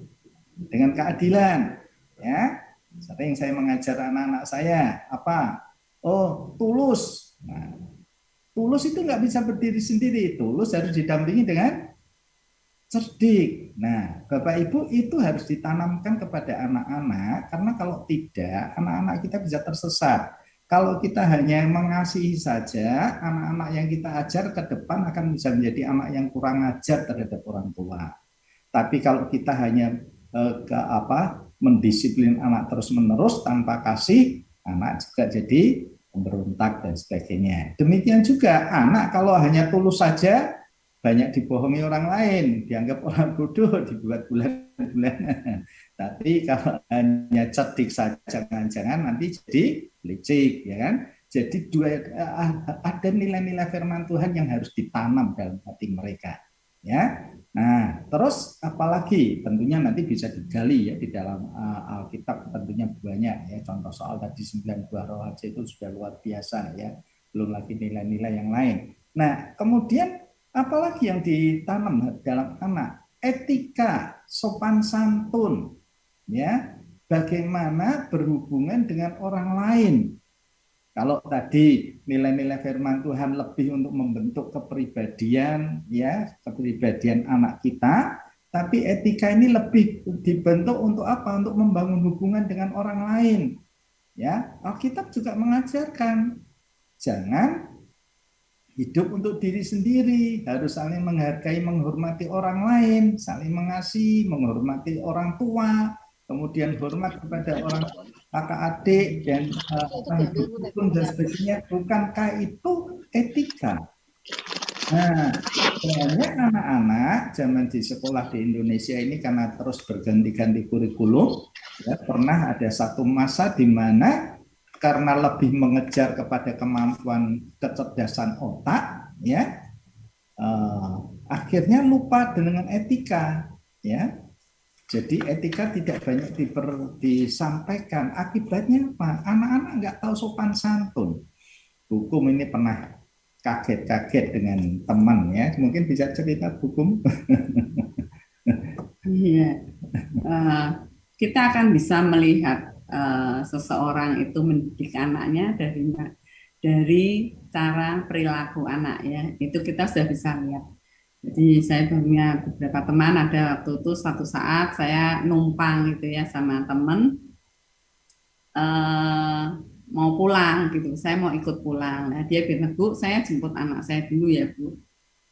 Dengan keadilan. Ya, sering saya mengajar anak-anak saya apa? Oh, tulus. Nah, tulus itu nggak bisa berdiri sendiri. Tulus harus didampingi dengan cerdik. Nah, Bapak Ibu itu harus ditanamkan kepada anak-anak karena kalau tidak, anak-anak kita bisa tersesat. Kalau kita hanya mengasihi saja, anak-anak yang kita ajar ke depan akan bisa menjadi anak yang kurang ajar terhadap orang tua. Tapi kalau kita hanya mendisiplin anak terus-menerus tanpa kasih, anak juga jadi pemberontak dan sebagainya. Demikian juga anak kalau hanya tulus saja, banyak dibohongi orang lain, dianggap orang bodoh, dibuat bulan bulan-bulan. Tapi kalau hanya cerdik saja, jangan-jangan nanti jadi licik, ya kan? Jadi ada nilai-nilai firman Tuhan yang harus ditanam dalam hati mereka, ya. Nah, terus apalagi tentunya nanti bisa digali ya di dalam Alkitab, tentunya banyak ya. Contoh soal tadi 9 buah roh aja itu sudah luar biasa ya. Belum lagi nilai-nilai yang lain. Nah, kemudian apalagi yang ditanam dalam anak? Etika, sopan santun, ya. Bagaimana berhubungan dengan orang lain. Kalau tadi nilai-nilai firman Tuhan lebih untuk membentuk kepribadian, ya, kepribadian anak kita, tapi etika ini lebih dibentuk untuk apa? Untuk membangun hubungan dengan orang lain. Ya, Alkitab juga mengajarkan jangan hidup untuk diri sendiri, harus saling menghargai, menghormati orang lain, saling mengasihi, menghormati orang tua, kemudian hormat kepada orang kakak adik dan hukum dan sebagainya. Bukankah itu etika? Nah, banyak anak-anak zaman di sekolah di Indonesia ini karena terus berganti-ganti kurikulum, ya, pernah ada satu masa di mana karena lebih mengejar kepada kemampuan kecerdasan otak, ya, akhirnya lupa dengan etika, ya. Jadi etika tidak banyak disampaikan. Akibatnya apa? Anak-anak nggak tahu sopan santun. Hukum ini pernah kaget-kaget dengan teman ya. Mungkin bisa cerita Hukum. Iya, kita akan bisa melihat seseorang itu mendidik anaknya dari cara perilaku anak ya. Itu kita sudah bisa lihat. Jadi saya punya beberapa teman, ada waktu itu suatu saat saya numpang gitu ya sama temen mau pulang gitu, saya mau ikut pulang. Nah dia bilang, Bu, saya jemput anak saya dulu ya Bu.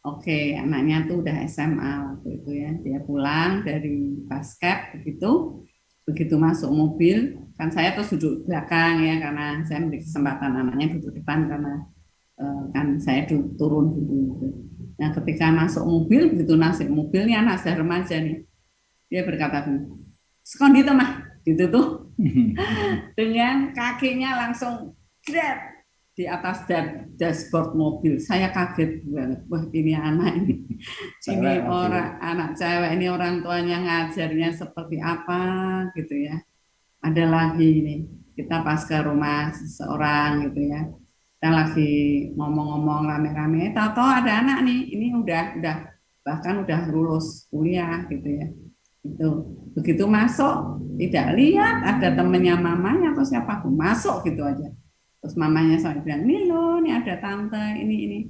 Oke, anaknya tuh udah SMA waktu itu ya, dia pulang dari basket begitu masuk mobil, kan saya terus duduk belakang ya karena saya memberi kesempatan anaknya duduk depan karena kan saya turun dulu gitu. Nah ketika masuk mobil, begitu nasib mobilnya anak saya remaja nih, dia berkata, sekon itu mah, gitu tuh, dengan kakinya langsung grab di atas dashboard mobil. Saya kaget banget, wah ini anak ini anak cewek ini orang tuanya ngajarnya seperti apa gitu ya. Ada lagi ini, kita pas ke rumah seseorang gitu ya. Kita lagi ngomong-ngomong rame-rame, tahu-tahu ada anak nih, ini udah bahkan udah lulus kuliah gitu ya. Itu begitu masuk tidak lihat ada temennya mamanya atau siapa pun masuk gitu aja. Terus mamanya saya bilang, nih loh, ini ada tante ini,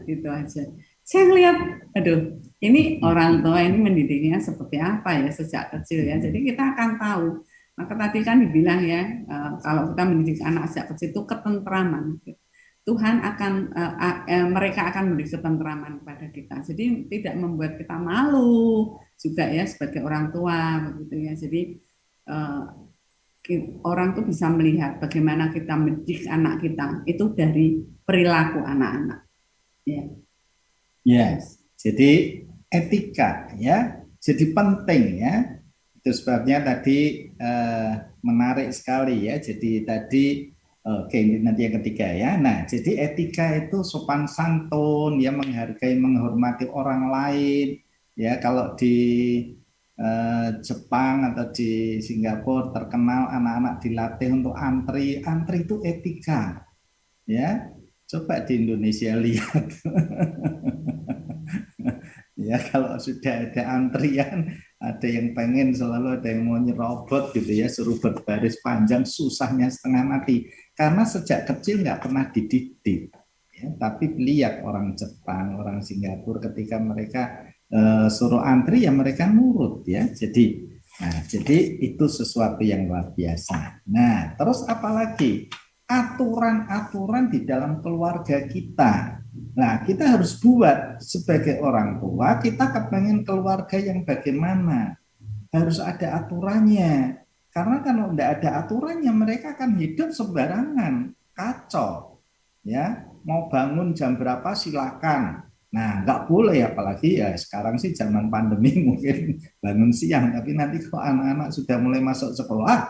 gitu aja. Saya ngeliat, aduh, ini orang tua ini mendidiknya seperti apa ya sejak kecil ya. Jadi kita akan tahu. Maka tadi kan dibilang ya, kalau kita mendidik anak sejak kecil itu ketentraman. Tuhan akan, mereka akan memberi ketentraman kepada kita. Jadi tidak membuat kita malu juga ya sebagai orang tua, begitu ya. Jadi orang tuh bisa melihat bagaimana kita mendidik anak kita itu dari perilaku anak-anak. Ya. Yes. Jadi etika ya, jadi penting ya. Itu sebabnya tadi menarik sekali ya. Jadi tadi oke, nanti yang ketiga ya. Nah, jadi etika itu sopan santun, ya, menghargai, menghormati orang lain. Ya, kalau di Jepang atau di Singapura terkenal anak-anak dilatih untuk antri itu etika. Ya, coba di Indonesia lihat. Ya, kalau sudah ada antrian, ada yang pengen selalu ada yang mau nyerobot gitu ya, suruh berbaris panjang, susahnya setengah mati. Karena sejak kecil nggak pernah dididik. Ya, tapi lihat orang Jepang, orang Singapura ketika mereka suruh antri ya mereka nurut ya. Jadi itu sesuatu yang luar biasa. Nah, terus apalagi aturan-aturan di dalam keluarga kita. Nah, kita harus buat sebagai orang tua, kita kepengen keluarga yang bagaimana. Harus ada aturannya. Karena kalau tidak ada aturannya, mereka akan hidup sembarangan, kacau. Ya, mau bangun jam berapa silakan. Nah, nggak boleh, apalagi ya sekarang sih zaman pandemi mungkin bangun siang, tapi nanti kalau anak-anak sudah mulai masuk sekolah,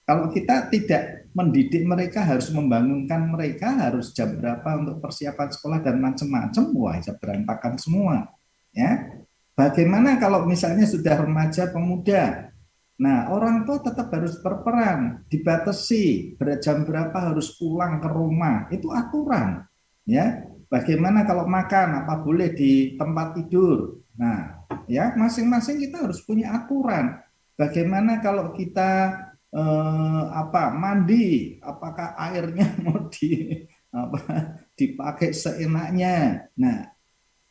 kalau kita tidak mendidik mereka, harus membangunkan mereka, harus jam berapa untuk persiapan sekolah dan macam-macam, wah bisa berantakan semua. Ya, bagaimana kalau misalnya sudah remaja pemuda? Nah, orang tua tetap harus berperan, dibatasi jam berapa harus pulang ke rumah, itu aturan. Ya, bagaimana kalau makan, apa boleh di tempat tidur? Nah, ya masing-masing kita harus punya aturan. Bagaimana kalau kita mandi, apakah airnya mau dipakai seenaknya? Nah,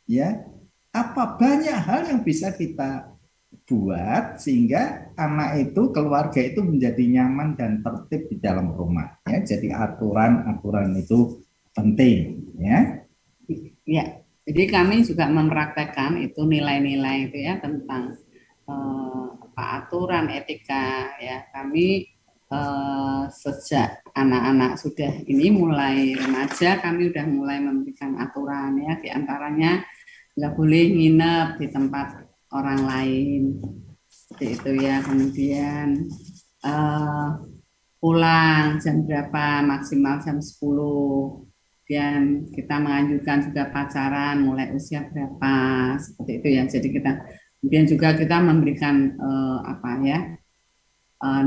ya apa banyak hal yang bisa kita buat sehingga anak itu, keluarga itu menjadi nyaman dan tertib di dalam rumah. Ya, jadi aturan-aturan itu penting. Ya, Ya, jadi kami juga mempraktekkan itu nilai-nilai itu ya tentang aturan etika ya. Kami sejak anak-anak sudah ini mulai remaja, kami sudah mulai memberikan aturan ya, diantaranya nggak boleh nginep di tempat orang lain seperti itu ya. Kemudian pulang jam berapa, maksimal jam 10. Dan kita menganjurkan juga pacaran mulai usia berapa, seperti itu ya. Jadi kita kemudian juga kita memberikan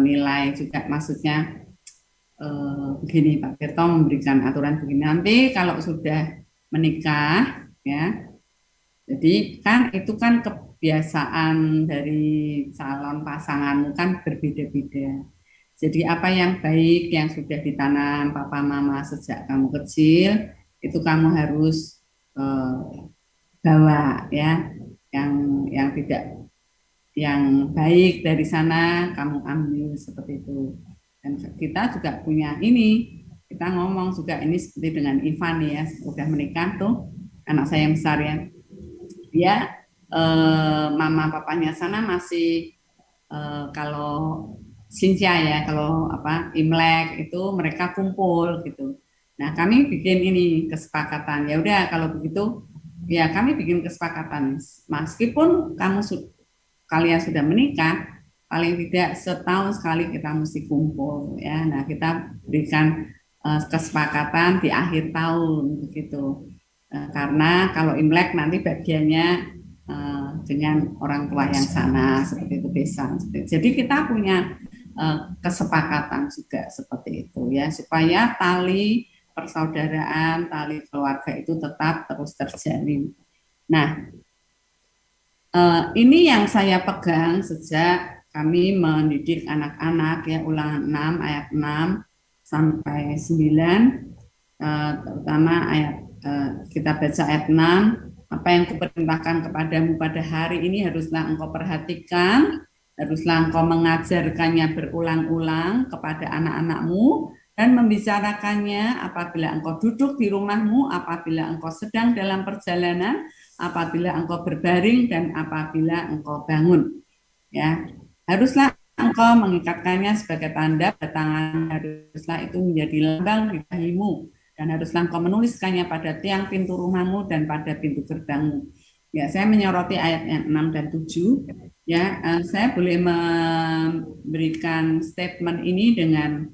nilai juga, maksudnya begini Pak Tirto memberikan aturan begini, nanti kalau sudah menikah ya, jadi kan itu kan kebiasaan dari calon pasanganmu kan berbeda-beda. Jadi apa yang baik yang sudah ditanam papa mama sejak kamu kecil itu kamu harus bawa ya, yang tidak, yang baik dari sana kamu ambil seperti itu. Dan kita juga punya ini, kita ngomong juga ini seperti dengan Ivan ya, sudah menikah tuh anak saya yang besar ya, dia mama papanya sana masih kalau Sinja ya, kalau Imlek itu mereka kumpul gitu. Nah, kami bikin ini kesepakatan. Ya udah kalau begitu ya kami bikin kesepakatan. Meskipun kalian sudah menikah, paling tidak setahun sekali kita mesti kumpul ya. Nah, kita berikan kesepakatan di akhir tahun begitu. Karena kalau Imlek nanti bagiannya dengan orang tua yang sana seperti itu besan. Jadi kita punya kesepakatan juga seperti itu ya, supaya tali persaudaraan, tali keluarga itu tetap terus terjalin. Nah, ini yang saya pegang sejak kami mendidik anak-anak ya, Ulangan 6 ayat 6 sampai 9, terutama ayat kita baca ayat 6, apa yang kuperintahkan kepadamu pada hari ini haruslah engkau perhatikan, haruslah engkau mengajarkannya berulang-ulang kepada anak-anakmu dan membicarakannya apabila engkau duduk di rumahmu, apabila engkau sedang dalam perjalanan, apabila engkau berbaring, dan apabila engkau bangun. Ya, haruslah engkau mengikatkannya sebagai tanda pada tangan, haruslah itu menjadi lambang di dahimu, dan haruslah engkau menuliskannya pada tiang pintu rumahmu dan pada pintu gerbangmu. Ya, saya menyoroti ayat 6 dan 7. Ya, saya boleh memberikan statement ini dengan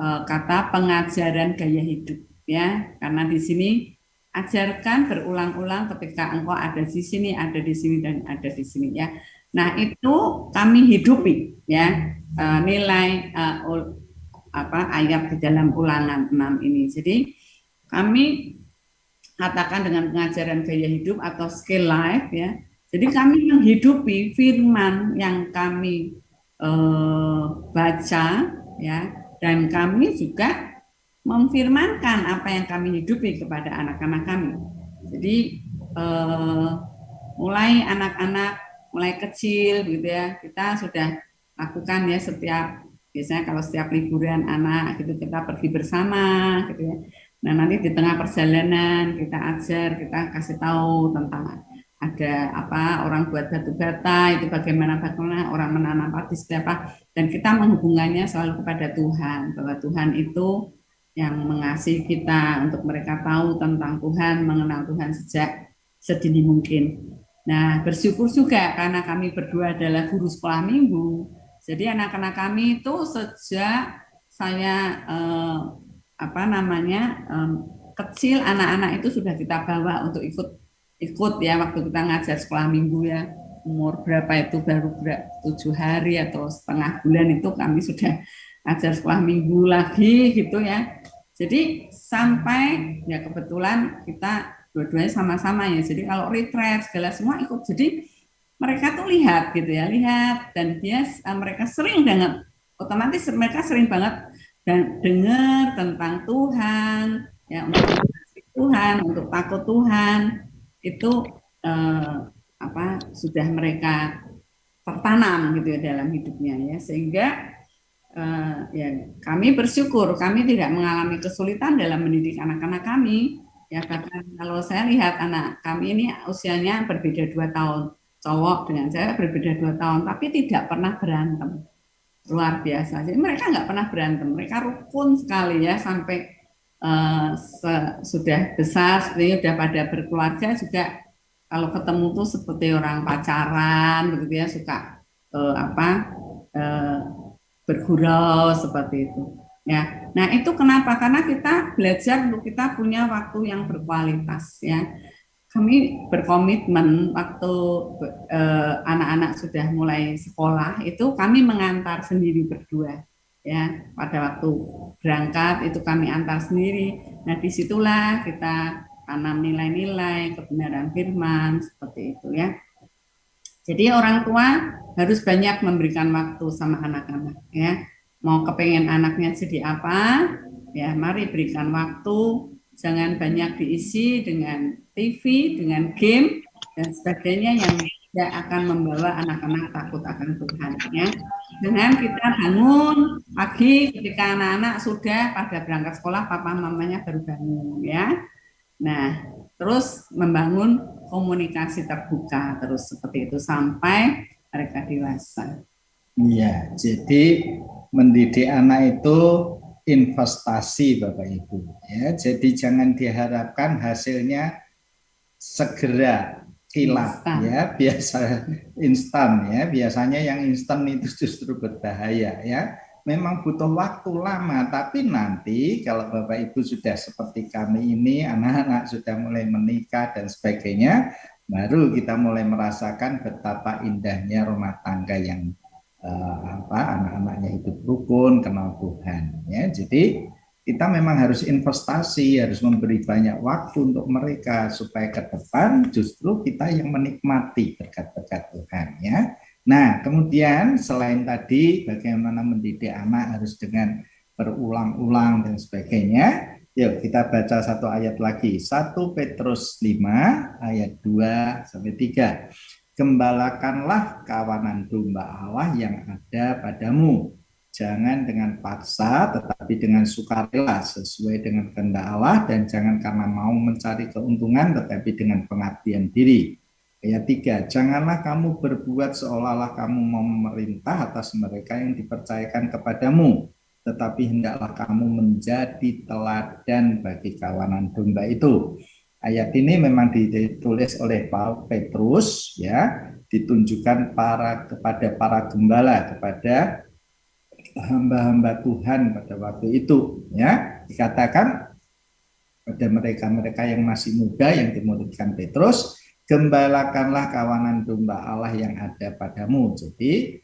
kata pengajaran gaya hidup ya, karena di sini ajarkan berulang-ulang ketika engkau ada di sini, ada di sini, dan ada di sini ya. Nah, itu kami hidupi ya, nilai ayat di dalam Ulangan 6 ini. Jadi kami katakan dengan pengajaran gaya hidup atau skill life ya. Jadi kami menghidupi firman yang kami baca ya, dan kami juga memfirmankan apa yang kami hidupi kepada anak-anak kami. Jadi mulai anak-anak mulai kecil gitu ya, kita sudah lakukan ya, biasanya kalau setiap liburan anak gitu kita pergi bersama gitu ya. Nah, nanti di tengah perjalanan kita ajar, kita kasih tahu tentang ada orang buat batu bata itu bagaimana orang menanam padi seperti apa, dan kita menghubungkannya selalu kepada Tuhan, bahwa Tuhan itu yang mengasihi kita, untuk mereka tahu tentang Tuhan, mengenal Tuhan sejak sedini mungkin. Nah, bersyukur juga karena kami berdua adalah guru sekolah minggu. Jadi anak-anak kami itu sejak saya kecil, anak-anak itu sudah kita bawa untuk ikut ya waktu kita ngajar sekolah minggu ya. Umur berapa itu, baru 7 hari atau setengah bulan itu kami sudah ngajar sekolah minggu lagi gitu ya. Jadi sampai ya kebetulan kita dua-duanya sama-sama ya. Jadi kalau retreat segala semua ikut. Jadi mereka tuh lihat gitu ya, lihat, dan mereka sering banget, otomatis mereka sering banget dan dengar tentang Tuhan ya, untuk mengasihi Tuhan, untuk takut Tuhan itu sudah mereka tertanam gitu ya dalam hidupnya ya, sehingga ya kami bersyukur kami tidak mengalami kesulitan dalam mendidik anak-anak kami ya. Bahkan kalau saya lihat anak kami ini usianya berbeda 2 tahun, cowok dengan saya berbeda 2 tahun, tapi tidak pernah berantem, luar biasa. Jadi mereka nggak pernah berantem, mereka rukun sekali ya, sampai sudah besar, sebenarnya sudah pada berkeluarga juga. Kalau ketemu tuh seperti orang pacaran begitu ya, suka bergurau seperti itu ya. Nah itu kenapa? Karena kita belajar untuk kita punya waktu yang berkualitas ya. Kami berkomitmen waktu anak-anak sudah mulai sekolah itu kami mengantar sendiri berdua ya. Pada waktu berangkat itu kami antar sendiri. Nah disitulah kita tanam nilai-nilai kebenaran firman seperti itu ya. Jadi orang tua harus banyak memberikan waktu sama anak-anak ya. Mau kepengen anaknya jadi apa ya, mari berikan waktu. Jangan banyak diisi dengan TV, dengan game dan sebagainya yang tidak akan membawa anak-anak takut akan Tuhan ya. Dengan kita bangun pagi ketika anak-anak sudah pada berangkat sekolah, papa mamanya baru bangun ya. Nah, terus membangun komunikasi terbuka terus seperti itu sampai mereka dewasa. Iya, jadi mendidik anak itu investasi Bapak Ibu ya. Jadi jangan diharapkan hasilnya segera kilat ya, biasa instan ya. Biasanya yang instan itu justru berbahaya ya. Memang butuh waktu lama, tapi nanti kalau Bapak Ibu sudah seperti kami ini, anak-anak sudah mulai menikah dan sebagainya, baru kita mulai merasakan betapa indahnya rumah tangga yang anak-anaknya hidup rukun, kenal Tuhan ya. Jadi kita memang harus investasi, harus memberi banyak waktu untuk mereka supaya ke depan justru kita yang menikmati berkat-berkat Tuhan ya. Nah, kemudian selain tadi bagaimana mendidik anak harus dengan berulang-ulang dan sebagainya, yuk kita baca satu ayat lagi. 1 Petrus 5 ayat 2 sampai 3. Gembalakanlah kawanan domba Allah yang ada padamu. Jangan dengan paksa tetapi dengan sukarela sesuai dengan kehendak Allah, dan jangan karena mau mencari keuntungan tetapi dengan pengabdian diri. Ayat 3, janganlah kamu berbuat seolah-olah kamu mau memerintah atas mereka yang dipercayakan kepadamu, tetapi hendaklah kamu menjadi teladan bagi kawanan domba itu. Ayat ini memang ditulis oleh Paul Petrus ya, ditunjukkan kepada para gembala, kepada hamba-hamba Tuhan pada waktu itu ya. Dikatakan pada mereka-mereka yang masih muda yang dimuridkan Petrus, gembalakanlah kawanan domba Allah yang ada padamu. Jadi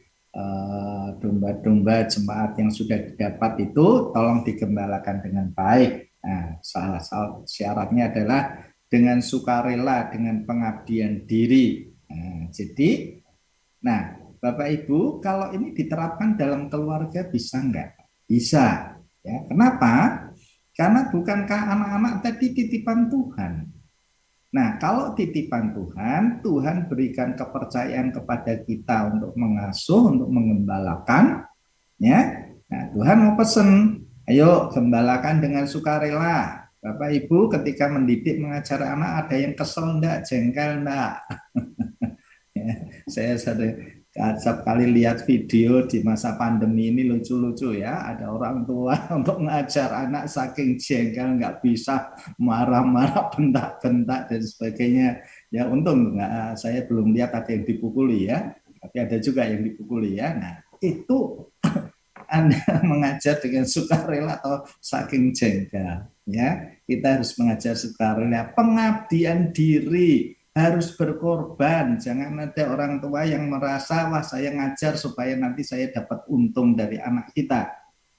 domba-domba jemaat yang sudah didapat itu tolong digembalakan dengan baik. Nah, salah syaratnya adalah dengan sukarela, dengan pengabdian diri. Nah, Bapak Ibu, kalau ini diterapkan dalam keluarga bisa enggak? Bisa. Ya, kenapa? Karena bukankah anak-anak tadi titipan Tuhan? Nah, kalau titipan Tuhan, Tuhan berikan kepercayaan kepada kita untuk mengasuh, untuk mengembalakan, ya. Nah, Tuhan mau pesen, ayo gembalakan dengan sukarela. Bapak Ibu ketika mendidik mengajar anak ada yang kesel enggak, jengkel enggak? Ya, saya Setiap kali lihat video di masa pandemi ini lucu-lucu ya, ada orang tua untuk mengajar anak saking jengkel nggak bisa marah-marah, bentak-bentak dan sebagainya. Ya untung nggak, saya belum lihat ada yang dipukuli ya, tapi ada juga yang dipukuli ya. Nah itu Anda mengajar dengan sukarela atau saking jengkel ya. Kita harus mengajar sukarela, pengabdian diri, harus berkorban. Jangan ada orang tua yang merasa wah saya ngajar supaya nanti saya dapat untung dari anak kita.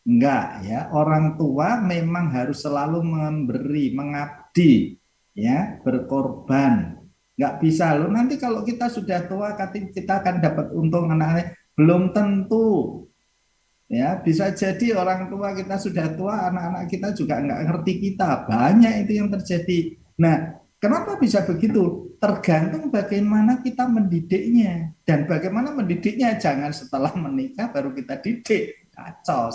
Enggak ya, orang tua memang harus selalu memberi, mengabdi ya, berkorban. Enggak bisa loh nanti kalau kita sudah tua kita akan dapat untung anak-anak, belum tentu. Ya, bisa jadi orang tua kita sudah tua, anak-anak kita juga nggak ngerti kita. Banyak itu yang terjadi. Nah, kenapa bisa begitu? Tergantung bagaimana kita mendidiknya. Dan bagaimana mendidiknya, jangan setelah menikah baru kita didik. Kacau,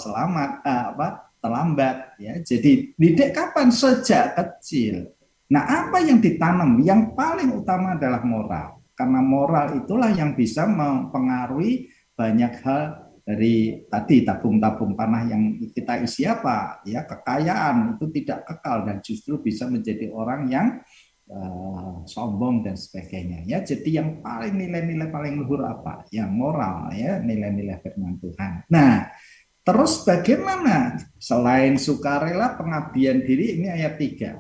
terlambat. Ya. Jadi, didik kapan? Sejak kecil. Nah, apa yang ditanam? Yang paling utama adalah moral. Karena moral itulah yang bisa mempengaruhi banyak hal dari tadi tabung-tabung tanah yang kita isi apa ya, kekayaan itu tidak kekal dan justru bisa menjadi orang yang sombong dan sebagainya ya. Jadi yang paling nilai-nilai paling luhur apa ya, moral ya, nilai-nilai firman Tuhan. Nah terus bagaimana selain sukarela, pengabdian diri, ini ayat 3.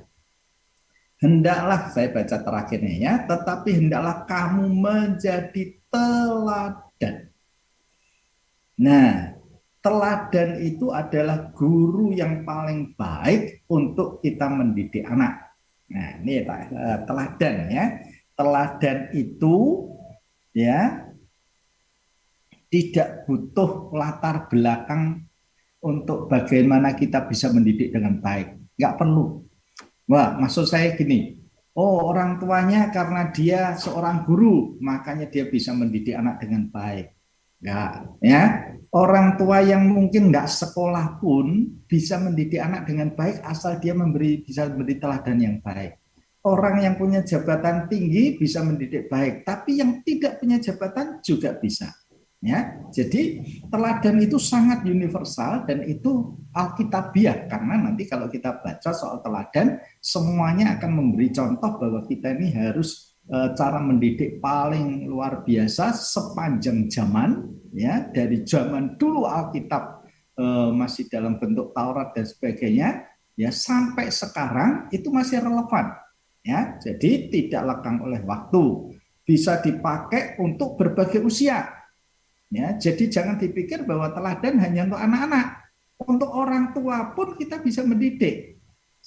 Hendaklah, saya baca terakhirnya ya, tetapi hendaklah kamu menjadi teladan. Nah, teladan itu adalah guru yang paling baik untuk kita mendidik anak. Nah, ini teladan ya. Teladan itu ya tidak butuh latar belakang untuk bagaimana kita bisa mendidik dengan baik. Nggak perlu. Wah, maksud saya gini. Oh, orang tuanya karena dia seorang guru, makanya dia bisa mendidik anak dengan baik. Enggak, ya. Orang tua yang mungkin enggak sekolah pun bisa mendidik anak dengan baik asal dia bisa memberi teladan yang baik. Orang yang punya jabatan tinggi bisa mendidik baik, tapi yang tidak punya jabatan juga bisa. Ya, jadi teladan itu sangat universal dan itu alkitabiah, karena nanti kalau kita baca soal teladan semuanya akan memberi contoh bahwa kita ini harus cara mendidik paling luar biasa sepanjang zaman ya, dari zaman dulu Alkitab masih dalam bentuk Taurat dan sebagainya ya, sampai sekarang itu masih relevan ya. Jadi tidak lekang oleh waktu, bisa dipakai untuk berbagai usia ya. Jadi jangan dipikir bahwa teladan hanya untuk anak-anak, untuk orang tua pun kita bisa mendidik.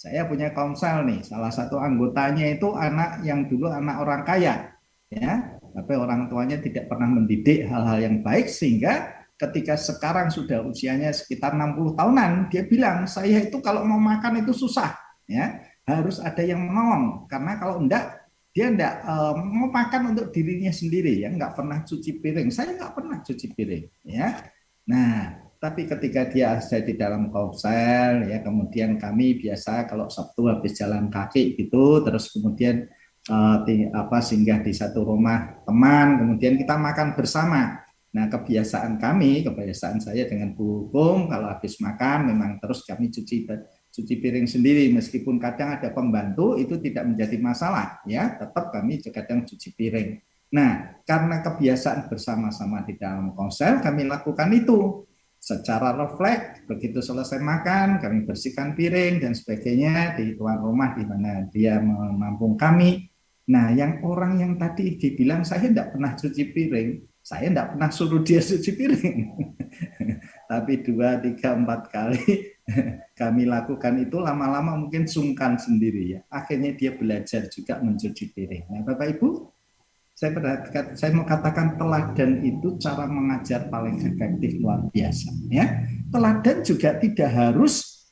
Saya punya komsel nih, salah satu anggotanya itu anak yang dulu anak orang kaya, ya, tapi orang tuanya tidak pernah mendidik hal-hal yang baik, sehingga ketika sekarang sudah usianya sekitar 60 tahunan, dia bilang, saya itu kalau mau makan itu susah, ya, harus ada yang menolong, karena kalau enggak, dia enggak mau makan untuk dirinya sendiri, ya, enggak pernah cuci piring, saya enggak pernah cuci piring, ya. Nah, tapi ketika dia ada di dalam komsel ya, kemudian kami biasa kalau Sabtu habis jalan kaki gitu, terus kemudian singgah di satu rumah teman, kemudian kita makan bersama. Nah, kebiasaan saya dengan Bu Hukum, kalau habis makan memang terus kami cuci piring sendiri, meskipun kadang ada pembantu itu tidak menjadi masalah ya, tetap kami kadang cuci piring. Nah, karena kebiasaan bersama-sama di dalam komsel, kami lakukan itu secara refleks. Begitu selesai makan, kami bersihkan piring dan sebagainya di tuan rumah di mana dia menampung kami. Nah, yang orang yang tadi dibilang saya tidak pernah cuci piring, saya tidak pernah suruh dia cuci piring. Tapi 2, 3, 4 kali kami lakukan itu, lama-lama mungkin sungkan sendiri ya. Akhirnya dia belajar juga mencuci piring. Nah, Bapak Ibu, saya mau katakan teladan itu cara mengajar paling efektif luar biasa ya. Teladan juga tidak harus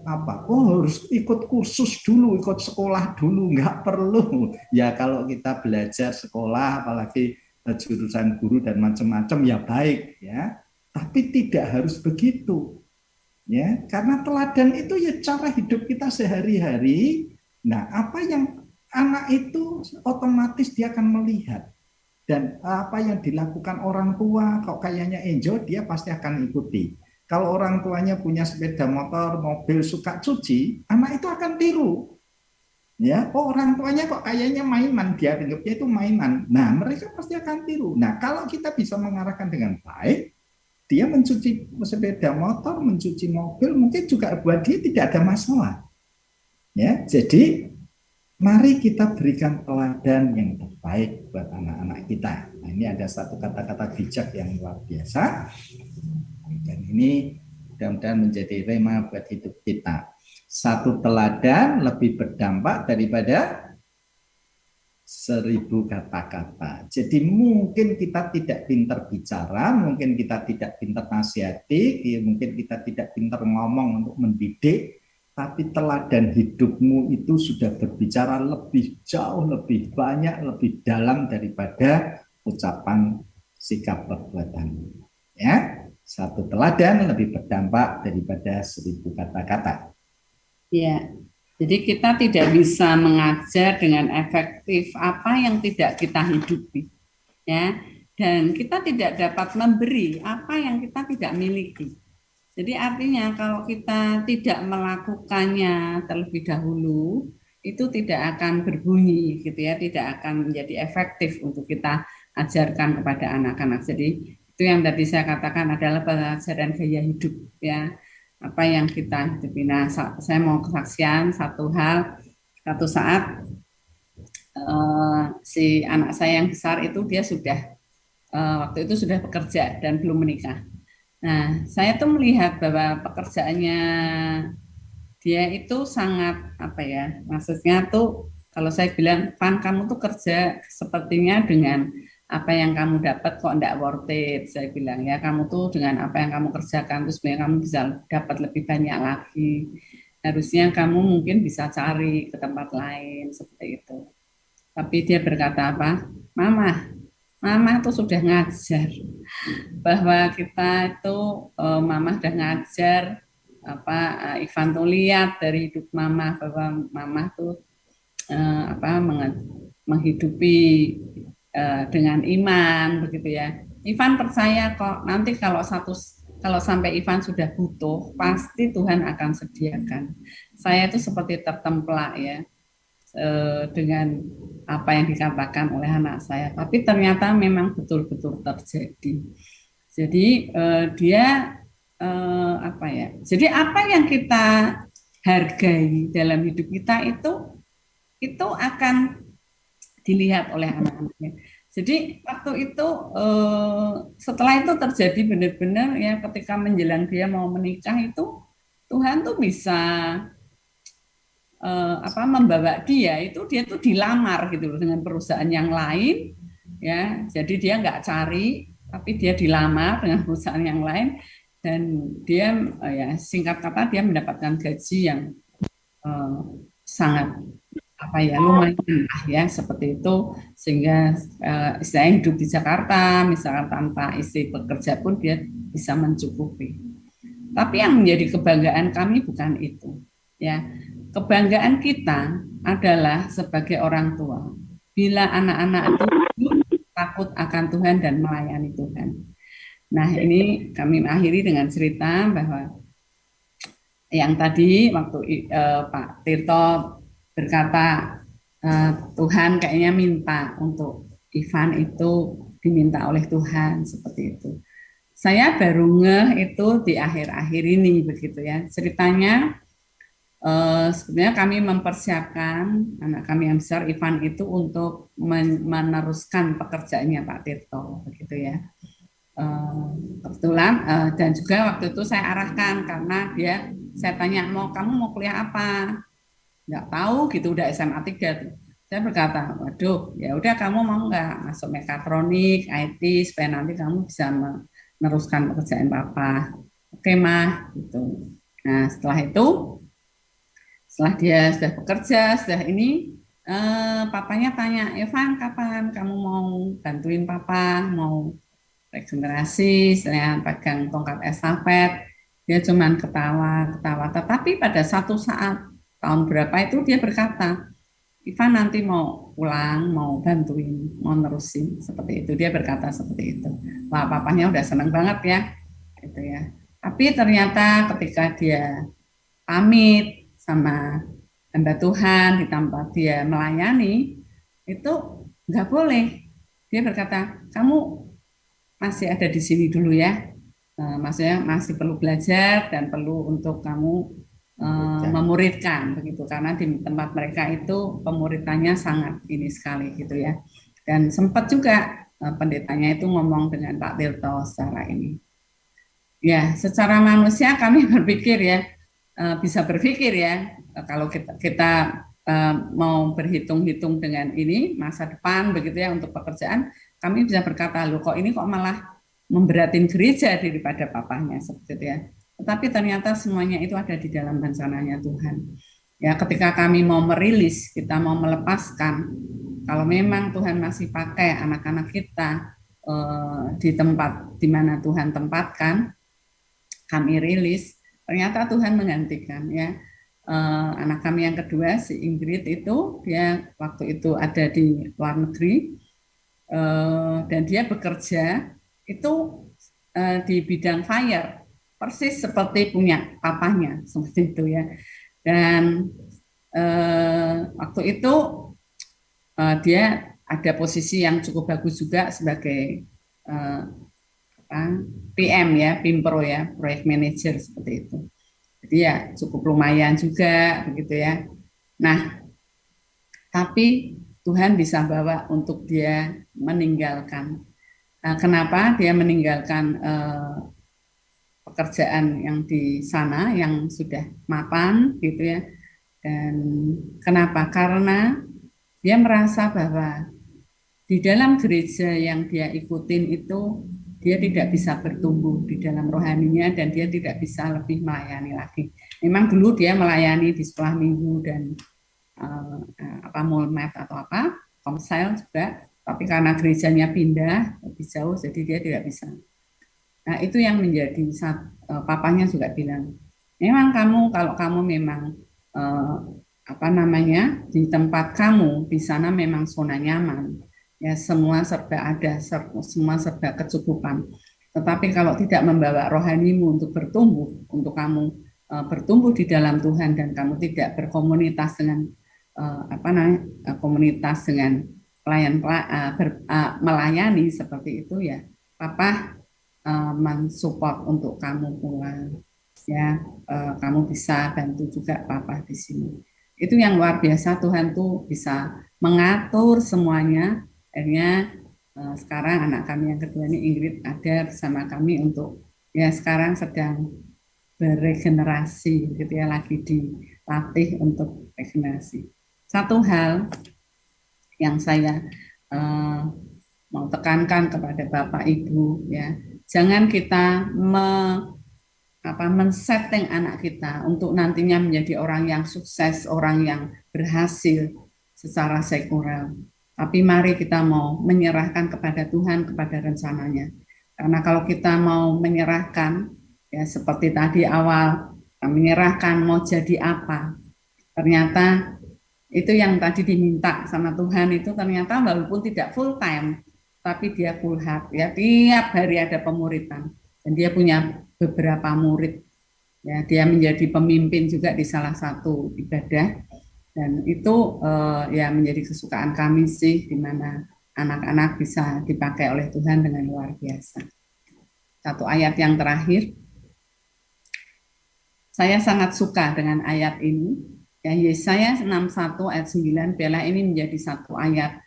harus ikut kursus dulu, ikut sekolah dulu, nggak perlu ya. Kalau kita belajar sekolah apalagi jurusan guru dan macam-macam ya baik ya, tapi tidak harus begitu ya, karena teladan itu ya cara hidup kita sehari-hari. Nah, apa yang anak itu otomatis dia akan melihat Dan apa yang dilakukan orang tua, kok kayaknya enjoy, dia pasti akan ikuti. Kalau orang tuanya punya sepeda motor, mobil, suka cuci, anak itu akan tiru. Ya, oh orang tuanya kok kayaknya mainan, dia anggapnya itu mainan. Nah, mereka pasti akan tiru. Nah, kalau kita bisa mengarahkan dengan baik, dia mencuci sepeda motor, mencuci mobil, mungkin juga buat dia tidak ada masalah. Ya, jadi mari kita berikan teladan yang terbaik buat anak-anak kita. Nah, ini ada satu kata-kata bijak yang luar biasa. Dan ini mudah-mudahan menjadi rema buat hidup kita. Satu teladan lebih berdampak daripada 1000 kata-kata. Jadi mungkin kita tidak pintar bicara, mungkin kita tidak pintar nasihati, mungkin kita tidak pintar ngomong untuk mendidik, tapi teladan hidupmu itu sudah berbicara lebih jauh, lebih banyak, lebih dalam daripada ucapan sikap perbuatanmu. Ya, satu teladan lebih berdampak daripada 1000 kata-kata. Ya, jadi kita tidak bisa mengajar dengan efektif apa yang tidak kita hidupi, ya. Dan kita tidak dapat memberi apa yang kita tidak miliki. Jadi artinya kalau kita tidak melakukannya terlebih dahulu, itu tidak akan berbunyi, gitu ya, tidak akan menjadi efektif untuk kita ajarkan kepada anak-anak. Jadi itu yang tadi saya katakan adalah pelajaran gaya hidup, ya. Apa yang kita hidupi. Nah, saya mau kesaksian satu hal, satu saat si anak saya yang besar itu dia sudah waktu itu sudah bekerja dan belum menikah. Nah, saya tuh melihat bahwa pekerjaannya dia itu sangat apa ya, maksudnya tuh kalau saya bilang, Van kamu tuh kerja sepertinya dengan apa yang kamu dapat kok enggak worth it, saya bilang ya, kamu tuh dengan apa yang kamu kerjakan terus sebenarnya kamu bisa dapat lebih banyak lagi, harusnya kamu mungkin bisa cari ke tempat lain seperti itu. Tapi dia berkata apa, mama tuh sudah ngajar bahwa kita itu mama sudah ngajar apa Ivan tuh lihat dari hidup mama bahwa mama tuh menghidupi dengan iman begitu ya. Ivan percaya kok nanti kalau sampai Ivan sudah butuh pasti Tuhan akan sediakan. Saya itu seperti tertemplak ya dengan apa yang dikatakan oleh anak saya, tapi ternyata memang betul-betul terjadi. Jadi dia apa ya? Jadi apa yang kita hargai dalam hidup kita itu akan dilihat oleh anak-anaknya. Jadi waktu itu setelah itu terjadi benar-benar ya ketika menjelang dia mau menikah itu Tuhan tuh bisa membawa dia tuh dilamar gitu loh dengan perusahaan yang lain ya. Jadi dia nggak cari tapi dia dilamar dengan perusahaan yang lain dan dia ya singkat kata dia mendapatkan gaji yang sangat lumayan lah ya seperti itu sehingga istilahnya hidup di Jakarta misalkan tanpa istri bekerja pun dia bisa mencukupi. Tapi yang menjadi kebanggaan kami bukan itu ya. Kebanggaan kita adalah sebagai orang tua bila anak-anak itu takut akan Tuhan dan melayani Tuhan. Nah ini kami akhiri dengan cerita bahwa yang tadi waktu Pak Tirto berkata Tuhan kayaknya minta untuk Ivan itu diminta oleh Tuhan seperti itu. Saya baru ngeh itu di akhir-akhir ini begitu ya. Ceritanya sebenarnya kami mempersiapkan anak kami yang besar Ivan itu untuk meneruskan pekerjaannya Pak Tirto begitu ya. Kebetulan dan juga waktu itu saya arahkan karena saya tanya kamu mau kuliah apa? Nggak tahu gitu, udah SMA 3 tuh. Saya berkata, waduh, ya udah kamu mau nggak masuk mekatronik, IT, supaya nanti kamu bisa meneruskan pekerjaan papa. Oke mah, gitu. Nah setelah dia sudah bekerja, sudah ini, papanya tanya, Evan kapan kamu mau bantuin papa, mau regenerasi, istilahnya pegang tongkat estafet. Dia cuman ketawa. Tetapi pada satu saat tahun berapa itu dia berkata, Ivan nanti mau pulang, mau bantuin, mau nerusin seperti itu. Dia berkata seperti itu. Wah, papanya udah seneng banget ya, gitu ya. Tapi ternyata ketika dia pamit sama hamba Tuhan di tempat dia melayani, itu nggak boleh. Dia berkata, kamu masih ada di sini dulu ya. Maksudnya masih perlu belajar dan perlu untuk kamu memuridkan begitu, karena di tempat mereka itu pemuritannya sangat ini sekali gitu ya. Dan sempat juga pendetanya itu ngomong dengan Pak Tirto secara ini. Ya, secara manusia kami berpikir ya, bisa berpikir ya, kalau kita mau berhitung-hitung dengan ini masa depan begitu ya untuk pekerjaan, kami bisa berkata, loh kok ini kok malah memberatin gereja daripada papahnya seperti itu ya. Tetapi ternyata semuanya itu ada di dalam rencananya Tuhan. Ya, ketika kami mau merilis, kita mau melepaskan, kalau memang Tuhan masih pakai anak-anak kita di tempat di mana Tuhan tempatkan, kami rilis, ternyata Tuhan menggantikan ya. Anak kami yang kedua si Ingrid itu dia waktu itu ada di luar negeri dan dia bekerja itu di bidang fire, persis seperti punya papanya seperti itu ya. Dan waktu itu dia ada posisi yang cukup bagus juga sebagai PM ya, Pimpro ya, Project Manager seperti itu. Jadi ya cukup lumayan juga begitu ya. Nah, tapi Tuhan bisa bawa untuk dia meninggalkan. Kenapa dia meninggalkan pekerjaan yang di sana yang sudah mapan gitu ya. Dan kenapa? Karena dia merasa bahwa di dalam gereja yang dia ikutin itu dia tidak bisa bertumbuh di dalam rohaninya dan dia tidak bisa lebih melayani lagi. Memang dulu dia melayani di sekolah minggu dan mulmet atau komsel juga, tapi karena gerejanya pindah lebih jauh jadi dia tidak bisa. Nah, itu yang menjadi papanya juga bilang, memang kalau kamu memang di tempat kamu di sana memang zona nyaman. Ya, semua serba ada, semua serba kecukupan. Tetapi kalau tidak membawa rohanimu untuk bertumbuh, untuk kamu bertumbuh di dalam Tuhan dan kamu tidak berkomunitas dengan komunitas dengan melayani seperti itu ya, Papa mensupport untuk kamu pulang. Ya, kamu bisa bantu juga Papa di sini. Itu yang luar biasa, Tuhan tuh bisa mengatur semuanya. Akhirnya sekarang anak kami yang kedua ini Ingrid ada bersama kami untuk ya sekarang sedang beregenerasi gitu ya, lagi dilatih untuk regenerasi. Satu hal yang saya mau tekankan kepada Bapak Ibu ya, jangan kita men-setting anak kita untuk nantinya menjadi orang yang sukses, orang yang berhasil secara sekuler. Tapi mari kita mau menyerahkan kepada Tuhan, kepada rencananya. Karena kalau kita mau menyerahkan, ya seperti tadi awal, menyerahkan mau jadi apa, ternyata itu yang tadi diminta sama Tuhan itu ternyata walaupun tidak full time, tapi dia full heart. Ya, tiap hari ada pemuritan. Dan dia punya beberapa murid. Ya, dia menjadi pemimpin juga di salah satu ibadah. Dan itu ya menjadi kesukaan kami sih, di mana anak-anak bisa dipakai oleh Tuhan dengan luar biasa. Satu ayat yang terakhir, saya sangat suka dengan ayat ini. Ya, Yesaya 61 ayat 9, biarlah ini menjadi satu ayat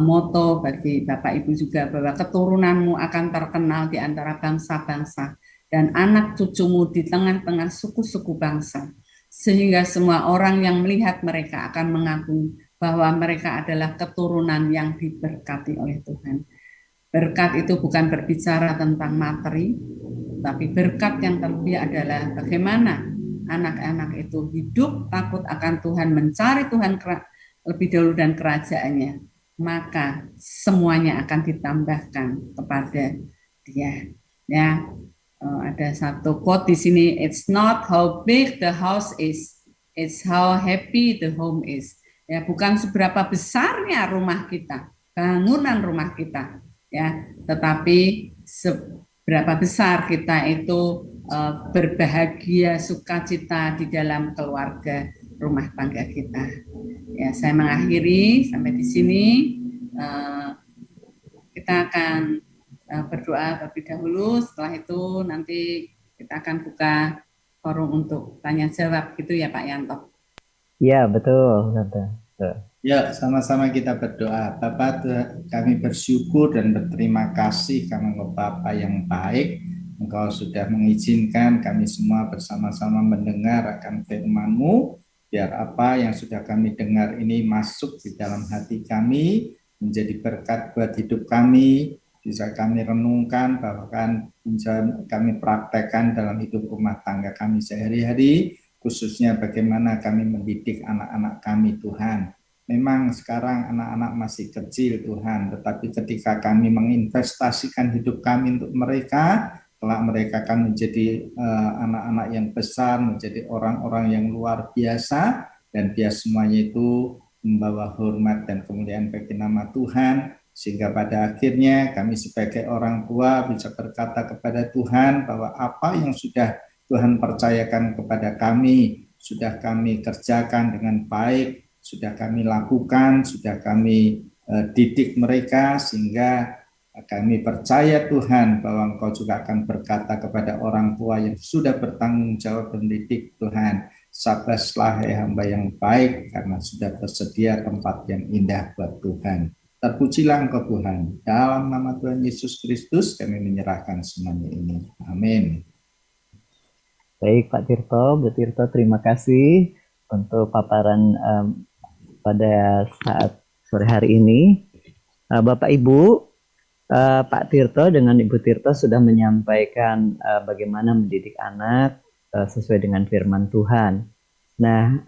moto bagi Bapak Ibu juga, bahwa keturunanmu akan terkenal di antara bangsa-bangsa dan anak cucumu di tengah-tengah suku-suku bangsa. Sehingga semua orang yang melihat mereka akan mengaku bahwa mereka adalah keturunan yang diberkati oleh Tuhan. Berkat itu bukan berbicara tentang materi, tapi berkat yang terlebih adalah bagaimana anak-anak itu hidup takut akan Tuhan, mencari Tuhan lebih dahulu dan kerajaannya, maka semuanya akan ditambahkan kepada dia. Ya. Ada satu quote di sini, it's not how big the house is, it's how happy the home is. Ya, bukan seberapa besarnya rumah kita, bangunan rumah kita, ya, tetapi seberapa besar kita itu berbahagia, sukacita di dalam keluarga rumah tangga kita. Ya, saya mengakhiri sampai di sini. Kita akan berdoa terlebih dahulu. Setelah itu nanti kita akan buka forum untuk tanya jawab, gitu ya Pak Yanto. Iya, betul, Tante. Ya, sama-sama kita berdoa. Bapak, kami bersyukur dan berterima kasih karena Engkau Bapa yang baik. Engkau sudah mengizinkan kami semua bersama-sama mendengar akan firman-Mu, biar apa yang sudah kami dengar ini masuk di dalam hati kami, menjadi berkat buat hidup kami, bisa kami renungkan, bahkan bisa kami praktekkan dalam hidup rumah tangga kami sehari-hari, khususnya bagaimana kami mendidik anak-anak kami, Tuhan. Memang sekarang anak-anak masih kecil, Tuhan, tetapi ketika kami menginvestasikan hidup kami untuk mereka, kelak mereka akan menjadi anak-anak yang besar, menjadi orang-orang yang luar biasa, dan biar semuanya itu membawa hormat dan kemuliaan bagi nama Tuhan, sehingga pada akhirnya kami sebagai orang tua bisa berkata kepada Tuhan bahwa apa yang sudah Tuhan percayakan kepada kami, sudah kami kerjakan dengan baik, sudah kami lakukan, sudah kami didik mereka, sehingga kami percaya Tuhan bahwa Engkau juga akan berkata kepada orang tua yang sudah bertanggung jawab mendidik, Tuhan, sabaslah hamba yang baik, karena sudah tersedia tempat yang indah buat Tuhan. Terpujilah Engkau Tuhan. Dalam nama Tuhan Yesus Kristus kami menyerahkan semuanya ini. Amin. Baik Pak Tirto, Bu Tirto, terima kasih untuk paparan pada saat sore hari ini. Bapak Ibu, Pak Tirto dengan Ibu Tirto sudah menyampaikan bagaimana mendidik anak sesuai dengan firman Tuhan. Nah,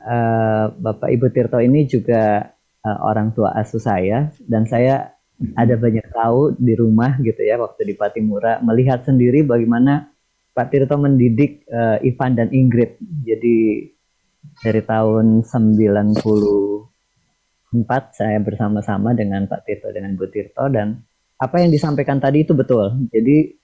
Bapak Ibu Tirto ini juga orang tua asuh saya, dan saya ada banyak tahu di rumah gitu ya, waktu di Patimura, melihat sendiri bagaimana Pak Tirto mendidik Ivan dan Ingrid. Jadi dari tahun 94 saya bersama-sama dengan Pak Tirto, dengan Bu Tirto, dan apa yang disampaikan tadi itu betul. Jadi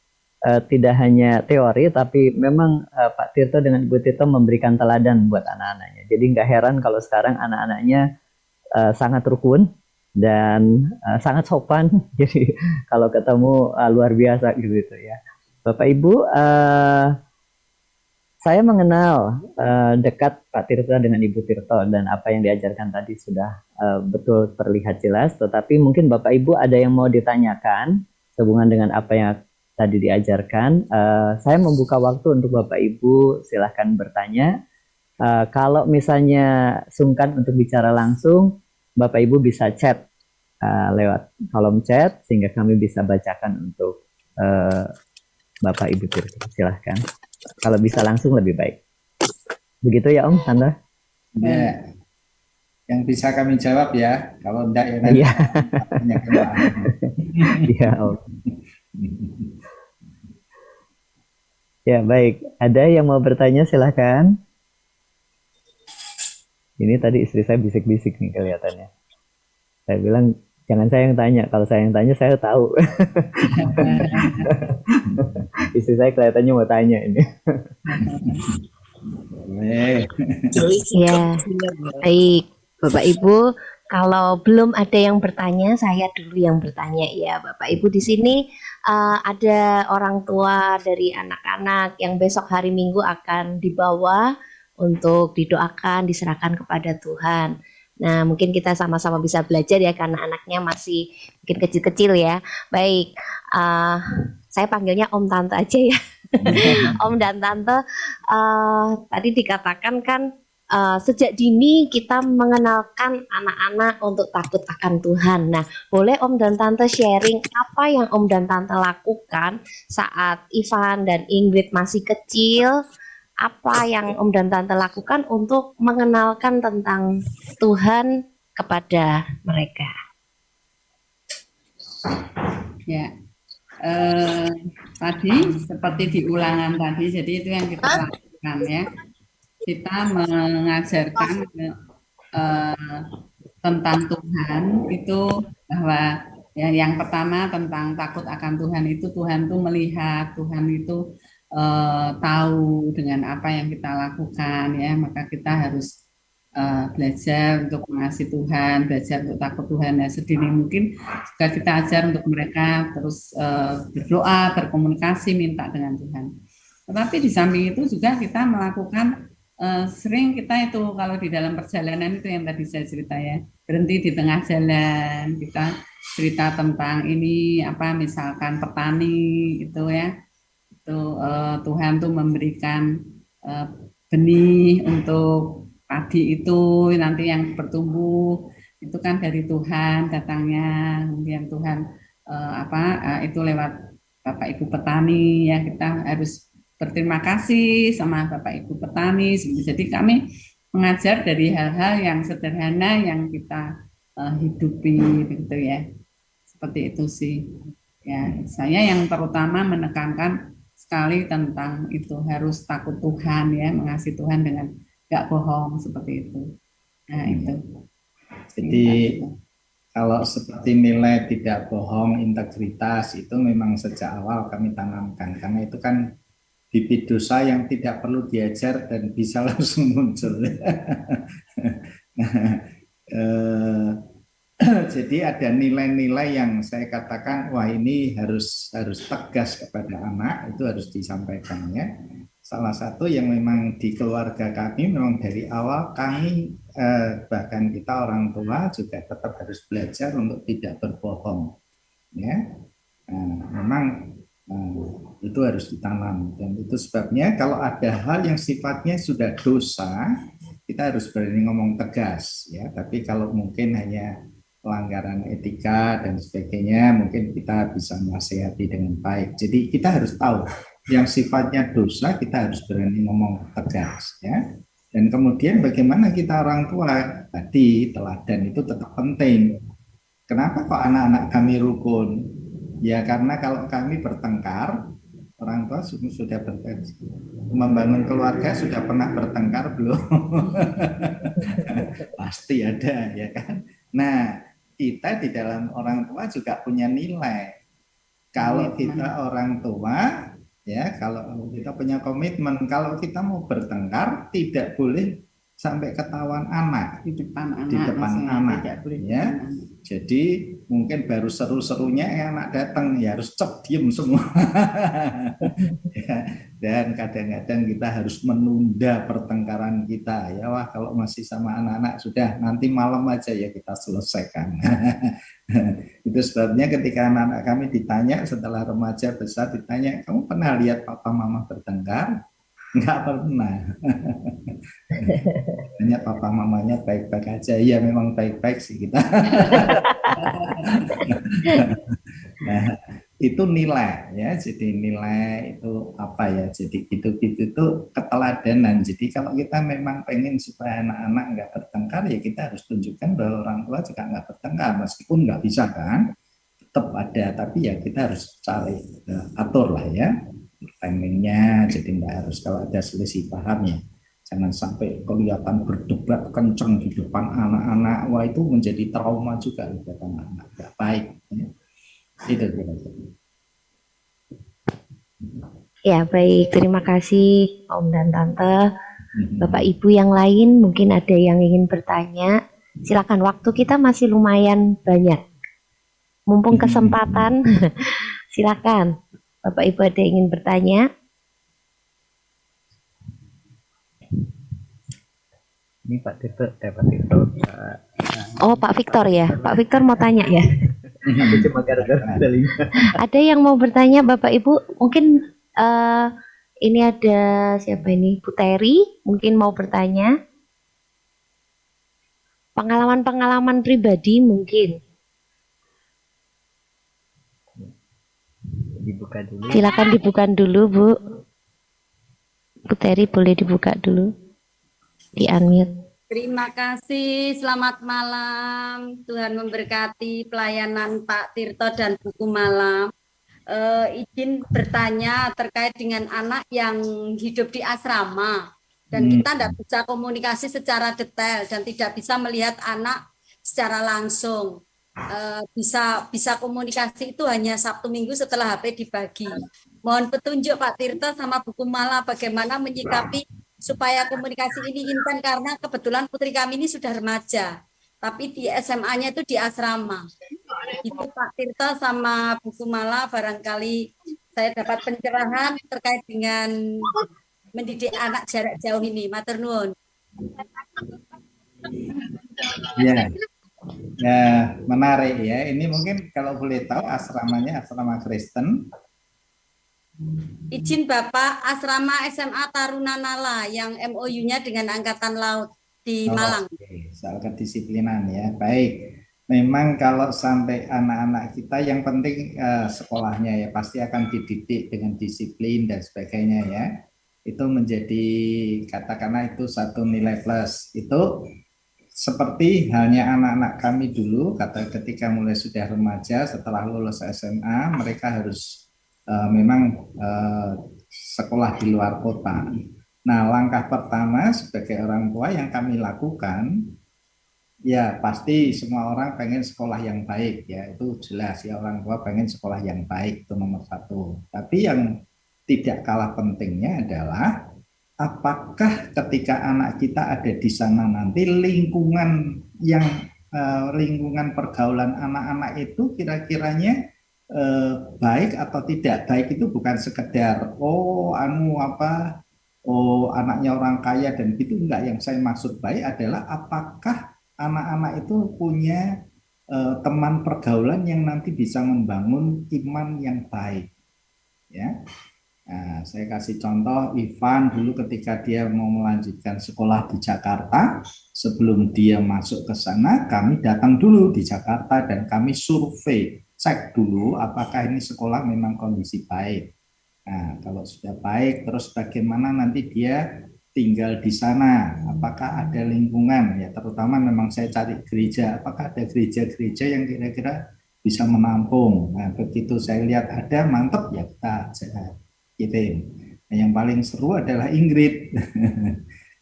tidak hanya teori, tapi memang Pak Tirto dengan Bu Tirto memberikan teladan buat anak-anaknya. Jadi nggak heran kalau sekarang anak-anaknya sangat rukun dan sangat sopan. Jadi kalau ketemu luar biasa gitu ya. Bapak Ibu, saya mengenal dekat Pak Tirto dengan Ibu Tirto, dan apa yang diajarkan tadi sudah betul terlihat jelas. Tetapi mungkin Bapak Ibu ada yang mau ditanyakan sehubungan dengan apa yang tadi diajarkan. Saya membuka waktu untuk Bapak Ibu, silahkan bertanya. Kalau misalnya sungkan untuk bicara langsung, Bapak Ibu bisa chat lewat kolom chat, sehingga kami bisa bacakan untuk Bapak Ibu Tirto. Silahkan. Kalau bisa langsung lebih baik. Begitu ya Om, Tante? Ya, yang bisa kami jawab ya. Kalau enggak ya nanti Iya Om. Ya baik, ada yang mau bertanya silahkan. Ini tadi istri saya bisik-bisik nih kelihatannya. Saya bilang jangan saya yang tanya, kalau saya yang tanya saya tahu. Istri saya kelihatannya mau tanya ini. Ya, baik Bapak Ibu, kalau belum ada yang bertanya, saya dulu yang bertanya ya Bapak Ibu. Di sini ada orang tua dari anak-anak yang besok hari Minggu akan dibawa untuk didoakan, diserahkan kepada Tuhan. Nah, mungkin kita sama-sama bisa belajar ya, karena anaknya masih mungkin kecil-kecil ya. Baik, saya panggilnya Om Tante aja ya. Om dan Tante, tadi dikatakan kan sejak dini kita mengenalkan anak-anak untuk takut akan Tuhan. Nah, boleh Om dan Tante sharing apa yang Om dan Tante lakukan saat Ivan dan Ingrid masih kecil? Apa yang Om dan Tante lakukan untuk mengenalkan tentang Tuhan kepada mereka? Ya, tadi seperti di ulangan tadi, jadi itu yang kita lakukan ya. Kita mengajarkan tentang Tuhan itu bahwa ya yang pertama tentang takut akan Tuhan itu Tuhan tuh melihat, Tuhan itu tahu dengan apa yang kita lakukan ya, maka kita harus belajar untuk mengasihi Tuhan, belajar untuk takut Tuhan ya sedini mungkin juga kita ajar untuk mereka terus berdoa, berkomunikasi, minta dengan Tuhan. Tetapi di samping itu juga kita melakukan sering kita itu kalau di dalam perjalanan itu yang tadi saya cerita ya, berhenti di tengah jalan, kita cerita tentang ini apa misalkan petani itu ya, itu Tuhan tuh memberikan benih untuk padi itu nanti yang bertumbuh itu kan dari Tuhan datangnya, kemudian Tuhan itu lewat Bapak Ibu petani ya, kita harus berterima kasih sama Bapak Ibu petani. Jadi kami mengajar dari hal-hal yang sederhana yang kita hidupi begitu ya. Seperti itu sih. Ya, saya yang terutama menekankan sekali tentang itu harus takut Tuhan ya, mengasihi Tuhan dengan gak bohong seperti itu. Nah, itu. Jadi kalau seperti nilai tidak bohong, integritas itu memang sejak awal kami tanamkan karena itu kan bibit dosa yang tidak perlu diajar dan bisa langsung muncul. Jadi ada nilai-nilai yang saya katakan, wah ini harus tegas kepada anak, itu harus disampaikan ya. Salah satu yang memang di keluarga kami memang dari awal kami bahkan kita orang tua juga tetap harus belajar untuk tidak berbohong, ya. Memang itu harus ditanam dan itu sebabnya kalau ada hal yang sifatnya sudah dosa kita harus berani ngomong tegas ya, tapi kalau mungkin hanya pelanggaran etika dan sebagainya mungkin kita bisa menasihati dengan baik. Jadi kita harus tahu yang sifatnya dosa kita harus berani ngomong tegas ya. Dan kemudian bagaimana kita orang tua tadi teladan itu tetap penting. Kenapa kok anak-anak kami rukun? Ya karena kalau kami bertengkar, orang tua sudah bertengkar. Membangun keluarga sudah pernah bertengkar belum? Pasti ada ya kan. Nah kita di dalam orang tua juga punya nilai. Kalau kita orang tua, ya kalau kita punya komitmen, kalau kita mau bertengkar tidak boleh sampai ketahuan anak di depan anak ya. Jadi mungkin baru seru-serunya anak datang ya harus cep diem semua. Ya, dan kadang-kadang kita harus menunda pertengkaran kita ya, wah kalau masih sama anak-anak sudah nanti malam aja ya kita selesaikan. Itu sebabnya ketika anak-anak kami ditanya setelah remaja besar ditanya, kamu pernah lihat papa mama bertengkar? Enggak pernah. Hanya papa mamanya baik-baik aja. Iya memang baik-baik sih kita. Nah, itu nilai ya. Jadi nilai itu apa ya? Jadi gitu-gitu itu keteladanan. Jadi kalau kita memang pengen supaya anak-anak enggak bertengkar ya kita harus tunjukkan bahwa orang tua juga enggak bertengkar. Meskipun enggak bisa kan, tetap ada. Tapi ya kita harus cari atur lah ya. Timingnya, jadi nggak harus kalau ada selisih pahamnya jangan sampai kelihatan berdebat kenceng di depan anak-anak, wah itu menjadi trauma juga buat anak-anak, nggak baik ya. Itu kira-kira. Ya baik, terima kasih Om dan Tante. Bapak Ibu yang lain mungkin ada yang ingin bertanya, silakan, waktu kita masih lumayan banyak, mumpung kesempatan. Silakan Bapak Ibu ada yang ingin bertanya? Ini Pak Tirto. Oh Pak Victor ya, Pak Victor mau tanya ya? Aku cuma gara-gara ada 5. Ada yang mau bertanya Bapak Ibu? Mungkin ini ada siapa ini? Bu Teri mungkin mau bertanya? Pengalaman-pengalaman pribadi mungkin. Dibuka dulu. Silakan dibuka dulu Bu. Bu Teri boleh dibuka dulu. Di unmute. Terima kasih, selamat malam. Tuhan memberkati pelayanan Pak Tirto dan Buku Malam. Izin bertanya terkait dengan anak yang hidup di asrama dan kita tidak bisa komunikasi secara detail dan tidak bisa melihat anak secara langsung. Bisa komunikasi itu hanya Sabtu Minggu setelah HP dibagi. Mohon petunjuk Pak Tirto sama Bu Kumala bagaimana menyikapi supaya komunikasi ini intan, karena kebetulan putri kami ini sudah remaja, tapi di SMA-nya itu di asrama. Itu Pak Tirto sama Bu Kumala, barangkali saya dapat pencerahan terkait dengan mendidik anak jarak jauh ini. Matur nuwun. Ya, ya, menarik ya. Ini mungkin kalau boleh tahu asramanya asrama Kristen. Izin Bapak, asrama SMA Taruna Nala yang MOU-nya dengan Angkatan Laut di Malang. Oke, soal kedisiplinan ya. Baik. Memang kalau sampai anak-anak kita yang penting sekolahnya ya pasti akan dididik dengan disiplin dan sebagainya ya. Itu menjadi katakanlah itu satu nilai plus. Itu seperti halnya anak-anak kami dulu, ketika mulai sudah remaja, setelah lulus SMA, mereka harus memang sekolah di luar kota. Nah, langkah pertama sebagai orang tua yang kami lakukan, ya pasti semua orang pengen sekolah yang baik, ya itu jelas ya, orang tua pengen sekolah yang baik, itu nomor satu. Tapi yang tidak kalah pentingnya adalah apakah ketika anak kita ada di sana nanti lingkungan pergaulan anak-anak itu kira-kiranya baik atau tidak. Baik itu bukan sekedar anaknya orang kaya dan gitu, enggak. Yang saya maksud baik adalah apakah anak-anak itu punya teman pergaulan yang nanti bisa membangun iman yang baik, ya. Nah, saya kasih contoh Ivan dulu ketika dia mau melanjutkan sekolah di Jakarta, sebelum dia masuk ke sana, kami datang dulu di Jakarta dan kami survei, cek dulu apakah ini sekolah memang kondisi baik. Nah, kalau sudah baik, terus bagaimana nanti dia tinggal di sana, apakah ada lingkungan, ya terutama memang saya cari gereja, apakah ada gereja-gereja yang kira-kira bisa menampung. Nah, begitu saya lihat ada, mantap ya kita kirim. Nah, yang paling seru adalah Ingrid.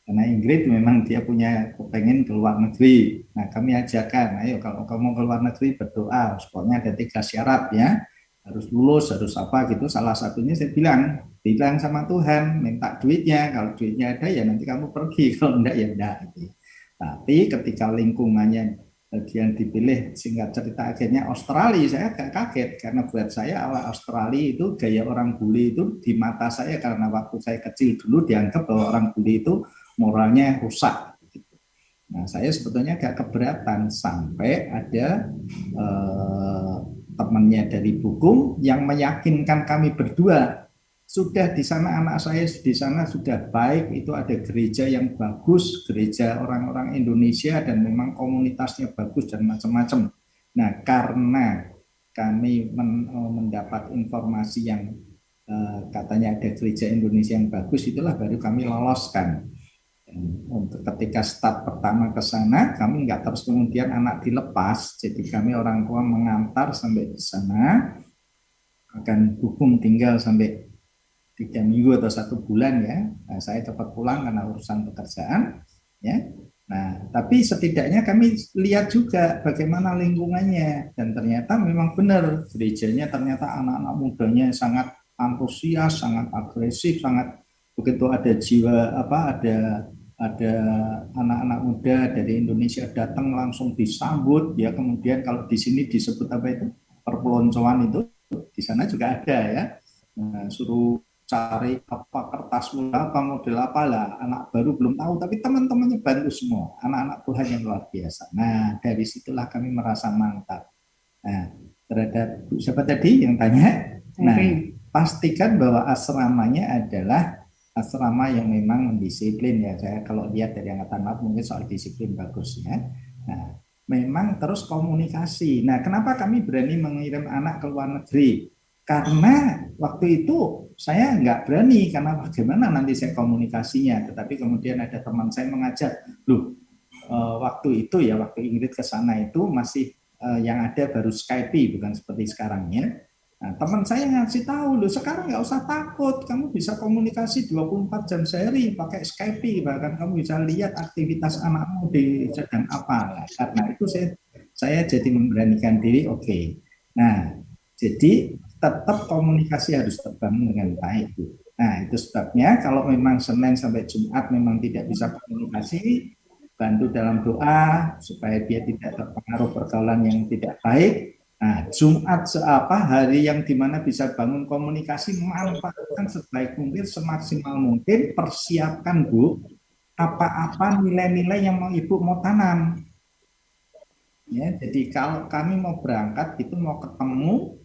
Karena Ingrid memang dia punya kepengen ke luar negeri. Nah, kami ajarkan, ayo kalau kamu ke luar negeri berdoa, pokoknya ada 3 syarat ya. Harus lulus, harus apa gitu. Salah satunya saya bilang sama Tuhan, minta duitnya. Kalau duitnya ada ya nanti kamu pergi, kalau enggak ya enggak. Gitu. Tapi ketika lingkungannya yang dipilih, singkat cerita akhirnya Australia, saya agak kaget karena buat saya Australia itu gaya orang bule itu di mata saya, karena waktu saya kecil dulu dianggap bahwa orang bule itu moralnya rusak. Nah, saya sebetulnya agak keberatan sampai ada temannya dari Bukum yang meyakinkan kami berdua, sudah di sana anak saya di sana sudah baik, itu ada gereja yang bagus, gereja orang-orang Indonesia dan memang komunitasnya bagus dan macam-macam. Nah, karena kami mendapat informasi yang katanya ada gereja Indonesia yang bagus, itulah baru kami loloskan. Untuk ketika start pertama ke sana, kami nggak terus kemudian anak dilepas, jadi kami orang tua mengantar sampai di sana, akan hukum tinggal sampai 3 minggu atau 1 bulan ya. Nah, saya cepat pulang karena urusan pekerjaan ya. Nah, tapi setidaknya kami lihat juga bagaimana lingkungannya, dan ternyata memang benar gerejanya ternyata anak-anak mudanya sangat antusias, sangat agresif, sangat begitu ada jiwa ada anak-anak muda dari Indonesia datang langsung disambut ya. Kemudian kalau di sini disebut apa itu perpeloncoan, itu di sana juga ada ya. Nah, suruh cari apa kertas apa model apa lah, anak baru belum tahu tapi teman-temannya bantu semua, anak-anak Tuhan yang luar biasa. Nah, dari situlah kami merasa mantap. Nah, terhadap siapa tadi yang tanya, nah pastikan bahwa asramanya adalah asrama yang memang mendisiplin ya. Saya kalau lihat dari Angkatan Laut mungkin soal disiplin bagus ya. Nah, memang terus komunikasi. Nah, kenapa kami berani mengirim anak ke luar negeri? Karena waktu itu saya nggak berani, karena bagaimana nanti saya komunikasinya. Tetapi kemudian ada teman saya mengajak, waktu itu ya, waktu Ingrid ke sana itu masih yang ada baru Skype, bukan seperti sekarang ya. Nah, teman saya ngasih tahu, loh sekarang nggak usah takut, kamu bisa komunikasi 24 jam sehari pakai Skype, bahkan kamu bisa lihat aktivitas anakmu di sedang apa. Nah, karena itu saya jadi memberanikan diri, oke. Nah, jadi tetap komunikasi harus terbangun dengan baik. Nah, itu sebabnya kalau memang Senin sampai Jumat memang tidak bisa komunikasi, bantu dalam doa supaya dia tidak terpengaruh pergaulan yang tidak baik. Nah, Jumat hari yang dimana bisa bangun komunikasi, manfaatkan sebaik mungkin, semaksimal mungkin, persiapkan Bu, apa-apa nilai-nilai yang Ibu mau tanam. Ya, jadi kalau kami mau berangkat itu mau ketemu,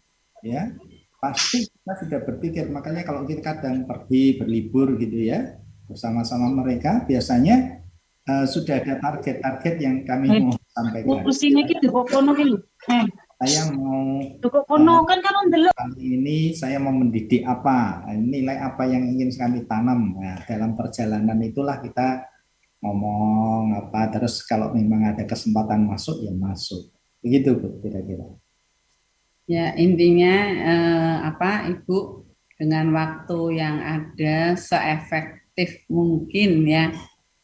ya pasti kita sudah berpikir. Makanya kalau kita kadang pergi berlibur gitu ya, bersama-sama mereka, biasanya sudah ada target-target yang kami mau sampaikan. Saya mau kali ini saya mau mendidik apa, nilai apa yang ingin kami tanam. Nah, dalam perjalanan itulah kita ngomong apa, terus kalau memang ada kesempatan masuk ya masuk. Begitu Bu, kira-kira. Ya, intinya Ibu, dengan waktu yang ada seefektif mungkin ya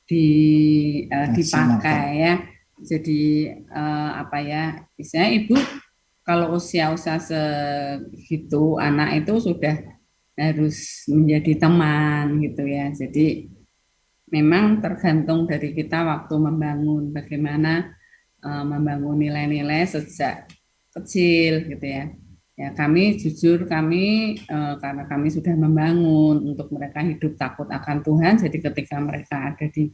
dipakai ya. Jadi misalnya Ibu kalau usia-usia segitu anak itu sudah harus menjadi teman gitu ya. Jadi memang tergantung dari kita waktu membangun, bagaimana membangun nilai-nilai sejak kecil gitu ya. Ya kami jujur karena kami sudah membangun untuk mereka hidup takut akan Tuhan. Jadi ketika mereka ada di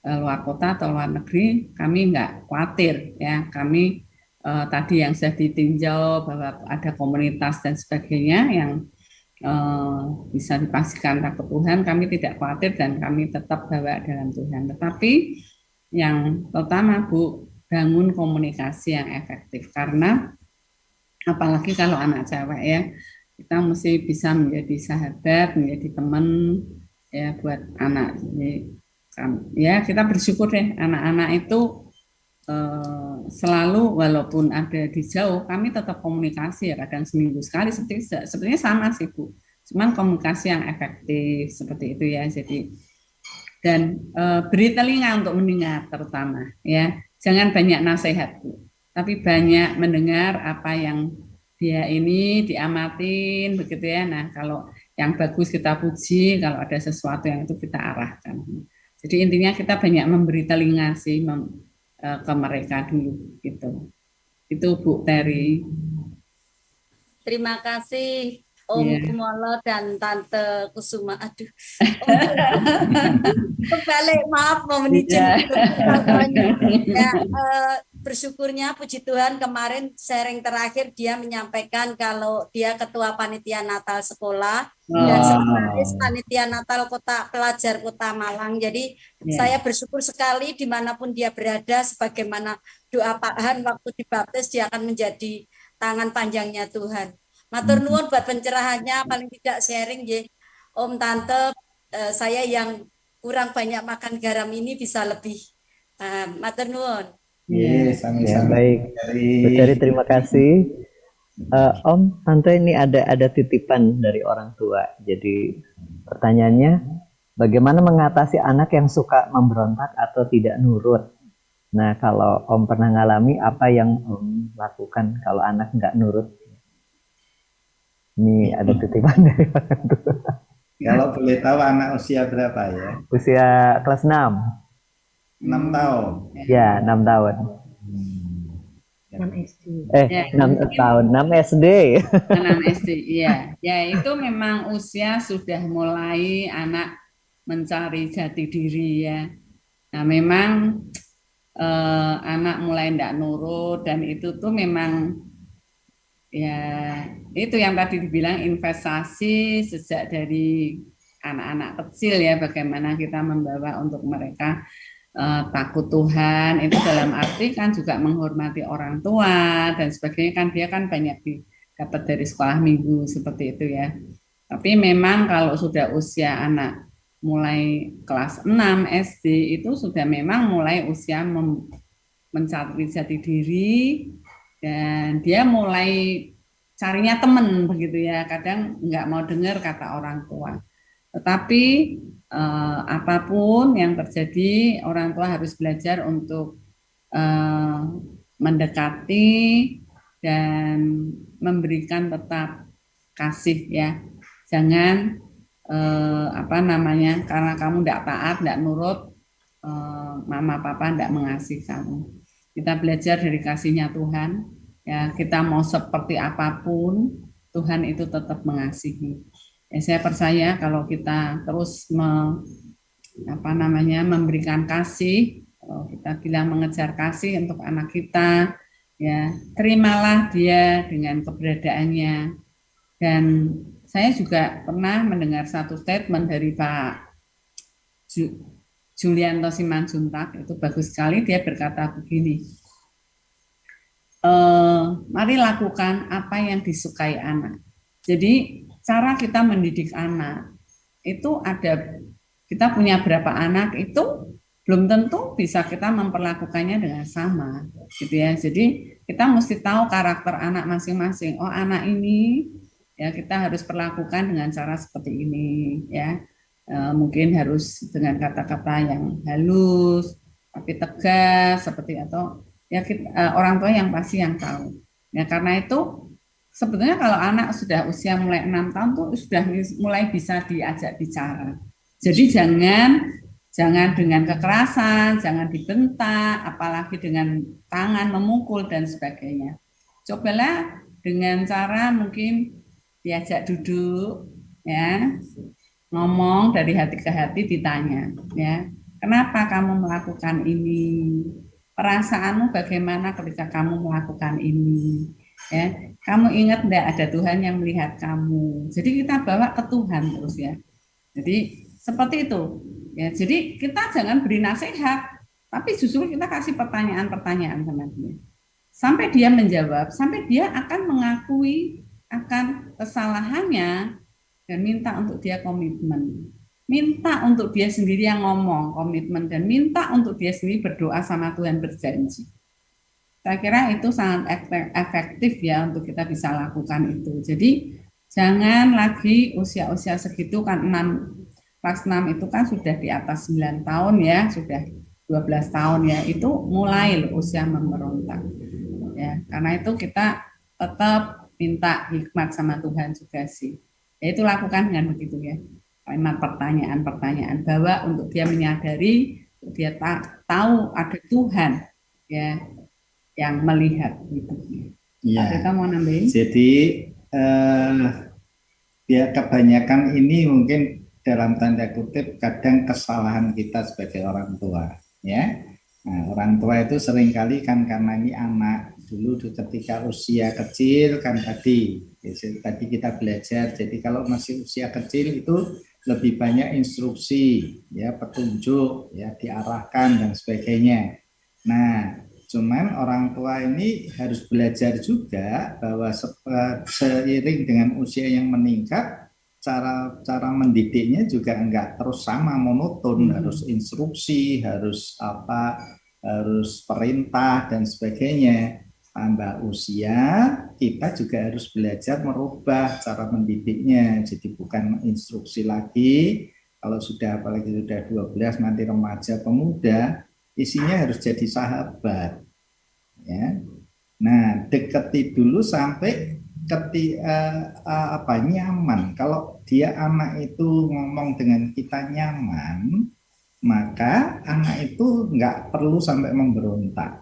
luar kota atau luar negeri, kami nggak khawatir ya. Kami tadi yang sudah ditinjau bahwa ada komunitas dan sebagainya yang bisa dipastikan takut Tuhan, kami tidak khawatir dan kami tetap bawa dalam Tuhan. Tetapi yang pertama Bu, bangun komunikasi yang efektif, karena apalagi kalau anak cewek ya, kita mesti bisa menjadi sahabat, menjadi teman ya buat anak. Jadi ya kita bersyukur deh anak-anak itu selalu walaupun ada di jauh, kami tetap komunikasi ya, kadang seminggu sekali, sebenarnya sama sih Bu, cuman komunikasi yang efektif seperti itu ya. Jadi dan beri telinga untuk mendengar terutama ya, jangan banyak nasihat Bu, tapi banyak mendengar apa yang dia ini diamatin begitu ya. Nah kalau yang bagus kita puji, kalau ada sesuatu yang itu kita arahkan. Jadi intinya kita banyak memberi telinga sih ke mereka dulu gitu. Itu Bu Terry. Terima kasih Om Kumolo dan Tante Kusuma. Aduh. Kembali, maaf mau izin. Bersyukurnya puji Tuhan kemarin sharing terakhir dia menyampaikan kalau dia ketua panitia Natal sekolah dan sekretaris panitia Natal pelajar Kota Malang. Jadi saya bersyukur sekali dimanapun dia berada, sebagaimana doa Pak Han waktu dibaptis, dia akan menjadi tangan panjangnya Tuhan. Matur nuwun buat pencerahannya, paling tidak sharing ya Om Tante, saya yang kurang banyak makan garam ini bisa lebih. Matur nuwun. Ya, baik. Bu Terry, terima kasih. Om, Tante, ini ada titipan dari orang tua. Jadi pertanyaannya, bagaimana mengatasi anak yang suka memberontak atau tidak nurut? Nah, kalau Om pernah ngalami, apa yang Om lakukan kalau anak nggak nurut? Ini ada titipan dari orang tua. Kalau boleh tahu anak usia berapa ya? Usia kelas 6. 6 tahun. Ya, 6 tahun. 6 SD. 6 tahun, 6 SD. 6 SD, iya. Ya itu memang usia sudah mulai anak mencari jati diri ya. Nah memang anak mulai tidak nurut, dan itu tuh memang ya itu yang tadi dibilang investasi sejak dari anak-anak kecil ya, bagaimana kita membawa untuk mereka takut Tuhan, itu dalam arti kan juga menghormati orang tua dan sebagainya, kan dia kan banyak didapat dari sekolah minggu seperti itu ya. Tapi memang kalau sudah usia anak mulai kelas 6 SD itu sudah memang mulai usia mencari jati diri, dan dia mulai carinya temen begitu ya, kadang nggak mau dengar kata orang tua. Tetapi apapun yang terjadi, orang tua harus belajar untuk mendekati dan memberikan tetap kasih ya. Jangan apa namanya, karena kamu tidak taat, tidak nurut, mama papa tidak mengasihi kamu. Kita belajar dari kasihnya Tuhan ya, kita mau seperti apapun Tuhan itu tetap mengasihi. Ya, saya percaya kalau kita terus memberikan kasih, kalau kita bilang mengejar kasih untuk anak kita, ya terimalah dia dengan keberadaannya. Dan saya juga pernah mendengar satu statement dari Pak Julianto Simanjuntak, itu bagus sekali. Dia berkata begini, mari lakukan apa yang disukai anak. Jadi cara kita mendidik anak itu ada, kita punya berapa anak itu belum tentu bisa kita memperlakukannya dengan sama, gitu ya. Jadi kita mesti tahu karakter anak masing-masing. Oh, anak ini ya kita harus perlakukan dengan cara seperti ini ya. Mungkin harus dengan kata-kata yang halus tapi tegas seperti, atau ya orang tua yang pasti yang tahu. Ya karena itu sebetulnya kalau anak sudah usia mulai 6 tahun tuh sudah mulai bisa diajak bicara. Jadi jangan dengan kekerasan, jangan dibentak, apalagi dengan tangan memukul dan sebagainya. Cobalah dengan cara mungkin diajak duduk, ya, ngomong dari hati ke hati, ditanya, ya, kenapa kamu melakukan ini? Perasaanmu bagaimana ketika kamu melakukan ini? Ya, kamu ingat enggak ada Tuhan yang melihat kamu? Jadi kita bawa ke Tuhan terus ya. Jadi seperti itu. Ya, jadi kita jangan beri nasihat, tapi justru kita kasih pertanyaan-pertanyaan sama dia. Sampai dia menjawab, sampai dia akan mengakui akan kesalahannya dan minta untuk dia komitmen. Minta untuk dia sendiri yang ngomong komitmen, dan minta untuk dia sendiri berdoa sama Tuhan, berjanji. Saya kira itu sangat efektif ya untuk kita bisa lakukan itu. Jadi jangan lagi usia-usia segitu kan, kelas 6 itu kan sudah di atas 9 tahun ya, sudah 12 tahun ya, itu mulai usia memberontak. Ya, karena itu kita tetap minta hikmat sama Tuhan juga sih. Ya itu lakukan dengan begitu ya. Kalimat pertanyaan-pertanyaan, bahwa untuk dia menyadari, dia tahu ada Tuhan ya yang melihat gitu. Iya. Kita mau nambahin? Jadi ya kebanyakan ini mungkin dalam tanda kutip kadang kesalahan kita sebagai orang tua ya. Nah, orang tua itu seringkali kan karena ini anak dulu ketika usia kecil kan tadi kita belajar, jadi kalau masih usia kecil itu lebih banyak instruksi ya, petunjuk ya, diarahkan dan sebagainya. Nah, cuman orang tua ini harus belajar juga bahwa seiring dengan usia yang meningkat, cara mendidiknya juga enggak terus sama monoton, harus instruksi, harus harus perintah dan sebagainya. Tambah usia, kita juga harus belajar merubah cara mendidiknya. Jadi bukan instruksi lagi. Kalau sudah, apalagi sudah 12 nanti remaja pemuda, isinya harus jadi sahabat. Ya. Nah, deketi dulu sampai nyaman. Kalau dia anak itu ngomong dengan kita nyaman, maka anak itu nggak perlu sampai memberontak.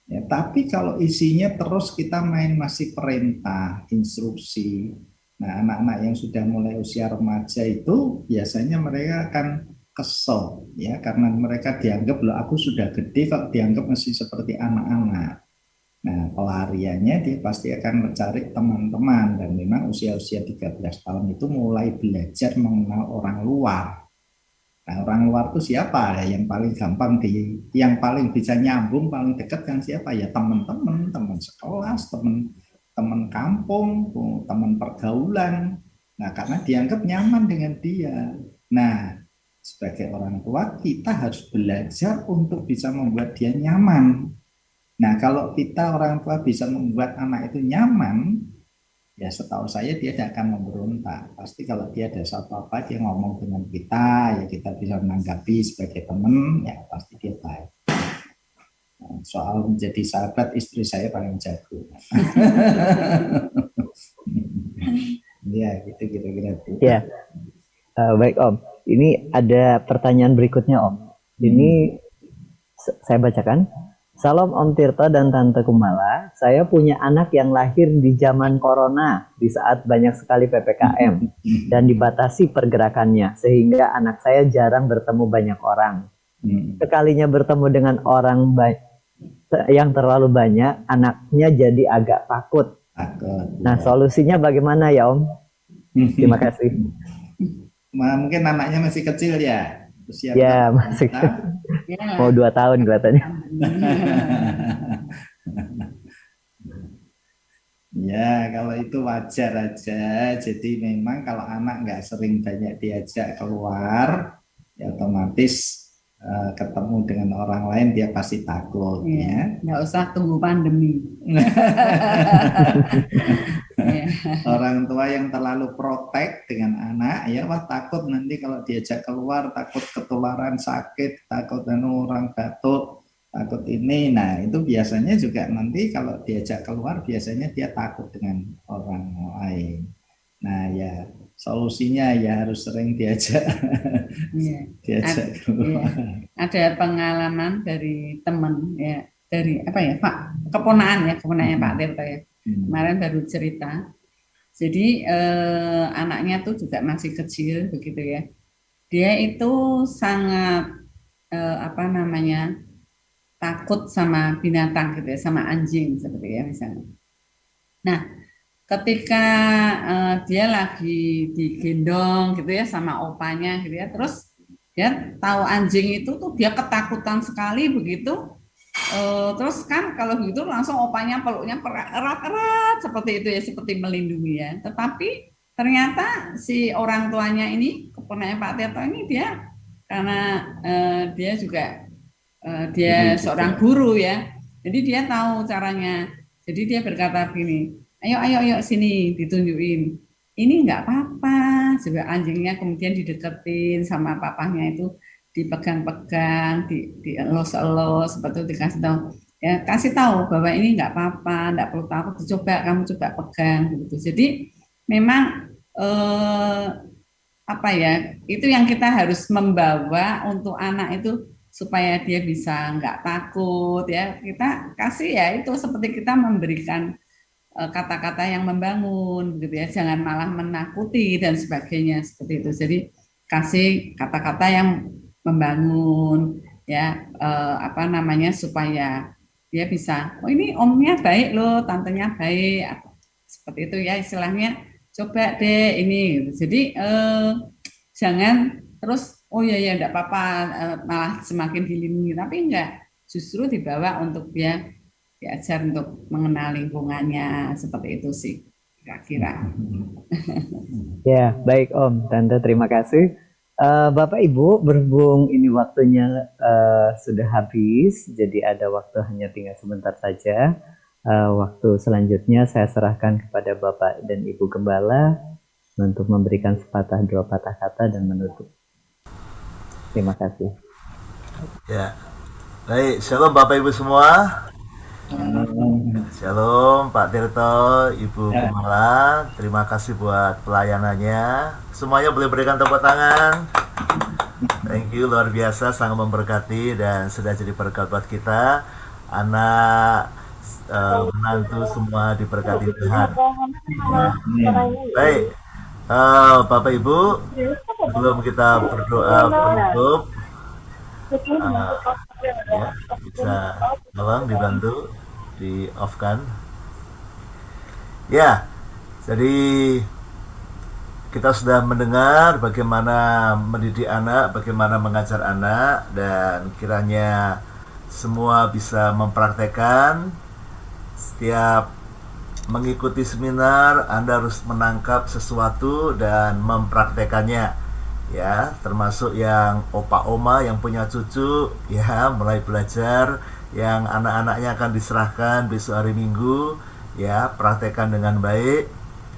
Ya, tapi kalau isinya terus kita main masih perintah, instruksi. Nah, anak-anak yang sudah mulai usia remaja itu biasanya mereka akan kesel ya, karena mereka dianggap, loh aku sudah gede kok dianggap masih seperti anak-anak. Nah, pelariannya dia pasti akan mencari teman-teman, dan memang usia-usia 13 tahun itu mulai belajar mengenal orang luar. Nah, orang luar itu siapa? Yang paling gampang yang paling bisa nyambung, paling dekat kan siapa? Ya teman-teman, teman sekelas, teman kampung, teman pergaulan. Nah, karena dianggap nyaman dengan dia. Nah, sebagai orang tua kita harus belajar untuk bisa membuat dia nyaman. Nah, kalau kita orang tua bisa membuat anak itu nyaman, ya setahu saya dia tidak akan memberontak. Pasti kalau dia ada apa-apa dia ngomong dengan kita, ya kita bisa menanggapi sebagai teman, ya pasti dia baik. Nah, soal menjadi sahabat, istri saya paling jago. Ya, gitu kira-kira. Ya, baik Om. Ini ada pertanyaan berikutnya Om. Ini saya bacakan. Salam Om Tirto dan Tante Kumala. Saya punya anak yang lahir di zaman corona di saat banyak sekali PPKM dan dibatasi pergerakannya sehingga anak saya jarang bertemu banyak orang. Sekalinya bertemu dengan orang yang terlalu banyak, anaknya jadi agak takut. Nah, solusinya bagaimana ya Om? Terima kasih. Mungkin anaknya masih kecil ya. Usia Ya, masih Ya. mau 2 tahun kelihatannya. Ya, kalau itu wajar aja. Jadi memang kalau anak nggak sering banyak diajak keluar, ya otomatis ketemu dengan orang lain dia pasti takut. Ya. Nggak usah tunggu pandemi. Ya. Orang tua yang terlalu protek dengan anak, ya wah takut nanti kalau diajak keluar, takut ketularan sakit, takut orang batuk, takut ini. Nah itu biasanya juga nanti kalau diajak keluar biasanya dia takut dengan orang lain. Nah ya solusinya ya harus sering diajak, diajak keluar. Ada pengalaman dari teman ya, dari apa ya Pak, keponakannya Pak Tirto ya. Kemarin baru cerita. Jadi anaknya tuh juga masih kecil begitu ya. Dia itu sangat takut sama binatang gitu ya, sama anjing seperti ya misalnya. Nah, ketika dia lagi digendong gitu ya sama opanya gitu ya, terus dia tahu anjing itu tuh dia ketakutan sekali begitu. Terus kan kalau begitu langsung opanya peluknya erat-erat seperti itu ya, seperti melindungi ya. Tetapi ternyata si orang tuanya ini, keponakannya Pak Tirto ini dia karena dia juga dia seorang guru ya. Jadi dia tahu caranya. Jadi dia berkata begini, ayo sini ditunjukin. Ini nggak apa-apa. Juga anjingnya kemudian dideketin sama papahnya itu, dipegang-pegang, dielus-elus, seperti itu dikasih tahu. Ya, kasih tahu bahwa ini nggak apa-apa, nggak perlu takut, kamu coba pegang gitu. Jadi memang itu yang kita harus membawa untuk anak itu supaya dia bisa nggak takut ya. Kita kasih ya itu seperti kita memberikan kata-kata yang membangun gitu ya, jangan malah menakuti dan sebagainya seperti itu. Jadi kasih kata-kata yang membangun ya, supaya dia bisa, oh ini omnya baik loh, tantenya baik, seperti itu ya istilahnya. Coba deh ini, jadi jangan terus oh ya enggak apa-apa, malah semakin dilindungi, tapi enggak, justru dibawa untuk dia diajar untuk mengenal lingkungannya, seperti itu sih kira-kira. Ya, baik Om, Tante terima kasih. Bapak Ibu, berhubung ini waktunya sudah habis, jadi ada waktu hanya tinggal sebentar saja. Waktu selanjutnya saya serahkan kepada Bapak dan Ibu Gembala untuk memberikan sepatah dua patah kata dan menutup. Terima kasih. Ya, baik, shalom Bapak Ibu semua. Shalom Pak Tirto, Ibu Kumala, terima kasih buat pelayanannya. Semuanya boleh berikan tepuk tangan. Thank you, luar biasa, sangat memberkati dan sudah jadi berkat buat kita. Anak, menantu semua diberkati Tuhan. Baik, Bapak Ibu, sebelum kita berdoa penutup, ya, bisa tolong dibantu di off kan ya. Jadi kita sudah mendengar bagaimana mendidik anak, bagaimana mengajar anak, dan kiranya semua bisa mempraktekkan. Setiap mengikuti seminar Anda harus menangkap sesuatu dan mempraktekannya ya, termasuk yang opa oma yang punya cucu ya, mulai belajar, yang anak-anaknya akan diserahkan besok hari Minggu ya, praktekkan dengan baik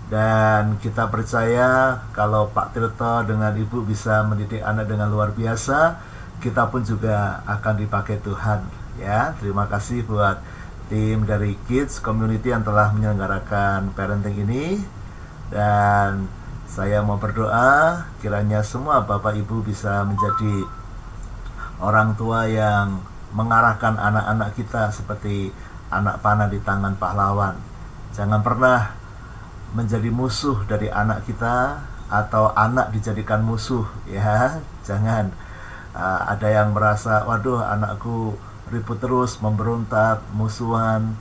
Dan kita percaya kalau Pak Tirto dengan Ibu bisa mendidik anak dengan luar biasa, kita pun juga akan dipakai Tuhan. Ya, terima kasih buat tim dari Kids Community yang telah menyelenggarakan parenting ini. Dan saya mau berdoa kiranya semua Bapak Ibu bisa menjadi orang tua yang mengarahkan anak-anak kita seperti anak panah di tangan pahlawan. Jangan pernah menjadi musuh dari anak kita atau anak dijadikan musuh, ya. Jangan ada yang merasa, waduh anakku ribut terus, memberontak, musuhan.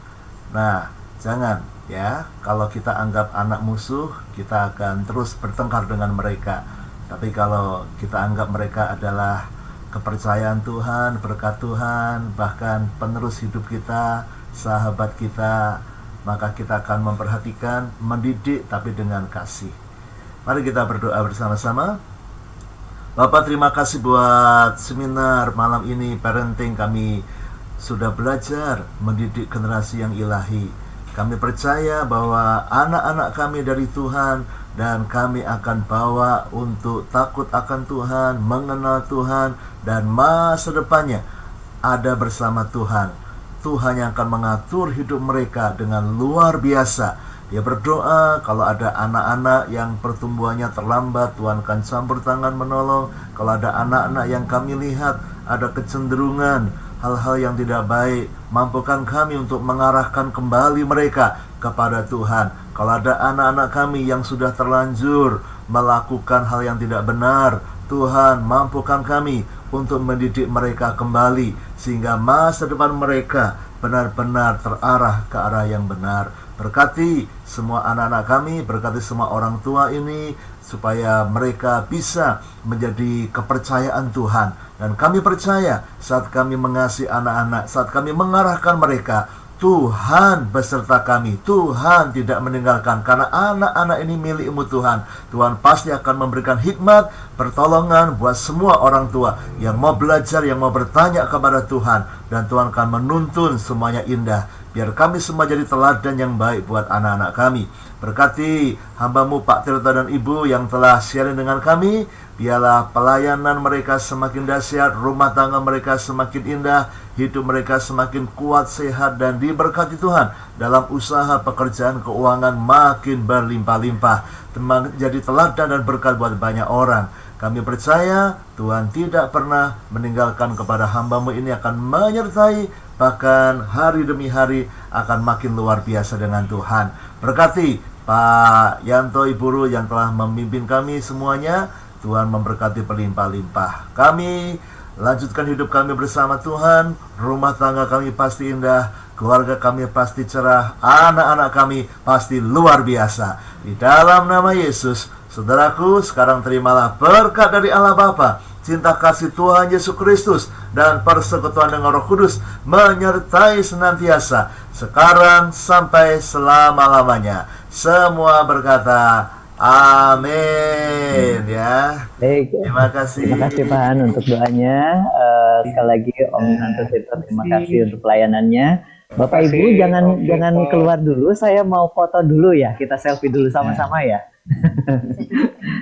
Nah, jangan ya. Kalau kita anggap anak musuh, kita akan terus bertengkar dengan mereka. Tapi kalau kita anggap mereka adalah kepercayaan Tuhan, berkat Tuhan, bahkan penerus hidup kita, sahabat kita, maka kita akan memperhatikan, mendidik, tapi dengan kasih. Mari kita berdoa bersama-sama. Bapak, terima kasih buat seminar malam ini, parenting. Kami sudah belajar mendidik generasi yang ilahi. Kami percaya bahwa anak-anak kami dari Tuhan, dan kami akan bawa untuk takut akan Tuhan, mengenal Tuhan, dan masa depannya ada bersama Tuhan. Tuhan yang akan mengatur hidup mereka dengan luar biasa. Dia berdoa kalau ada anak-anak yang pertumbuhannya terlambat, Tuhan akan campur tangan menolong. Kalau ada anak-anak yang kami lihat ada kecenderungan hal-hal yang tidak baik, mampukan kami untuk mengarahkan kembali mereka kepada Tuhan. Kalau ada anak-anak kami yang sudah terlanjur melakukan hal yang tidak benar, Tuhan mampukan kami untuk mendidik mereka kembali, sehingga masa depan mereka benar-benar terarah ke arah yang benar. Berkati semua anak-anak kami, berkati semua orang tua ini, supaya mereka bisa menjadi kepercayaan Tuhan. Dan kami percaya saat kami mengasihi anak-anak, saat kami mengarahkan mereka, Tuhan beserta kami. Tuhan tidak meninggalkan, karena anak-anak ini milik-Mu Tuhan. Tuhan pasti akan memberikan hikmat, pertolongan buat semua orang tua yang mau belajar, yang mau bertanya kepada Tuhan. Dan Tuhan akan menuntun semuanya indah. Biar kami semua jadi teladan yang baik buat anak-anak kami. Berkati hamba-Mu Pak Tirto dan Ibu yang telah sharing dengan kami. Biarlah pelayanan mereka semakin dahsyat, rumah tangga mereka semakin indah, hidup mereka semakin kuat, sehat, dan diberkati Tuhan. Dalam usaha, pekerjaan, keuangan makin berlimpah-limpah, jadi teladan dan berkat buat banyak orang. Kami percaya Tuhan tidak pernah meninggalkan kepada hamba-Mu ini, akan menyertai, bahkan hari demi hari akan makin luar biasa dengan Tuhan. Berkati Pak Yanto, Ibu Ru yang telah memimpin kami semuanya. Tuhan memberkati berlimpah-limpah. Kami lanjutkan hidup kami bersama Tuhan. Rumah tangga kami pasti indah, keluarga kami pasti cerah, anak-anak kami pasti luar biasa. Di dalam nama Yesus, saudaraku, sekarang terimalah berkat dari Allah Bapa, cinta kasih Tuhan Yesus Kristus, dan persekutuan dengan Roh Kudus menyertai senantiasa, sekarang sampai selama-lamanya. Semua berkata amin, ya. Baik, Terima kasih. terima kasih Pak Han untuk doanya. Sekali lagi Om Tante Tirto, terima kasih untuk pelayanannya. Bapak Ibu jangan keluar dulu, saya mau foto dulu ya, kita selfie dulu sama-sama ya.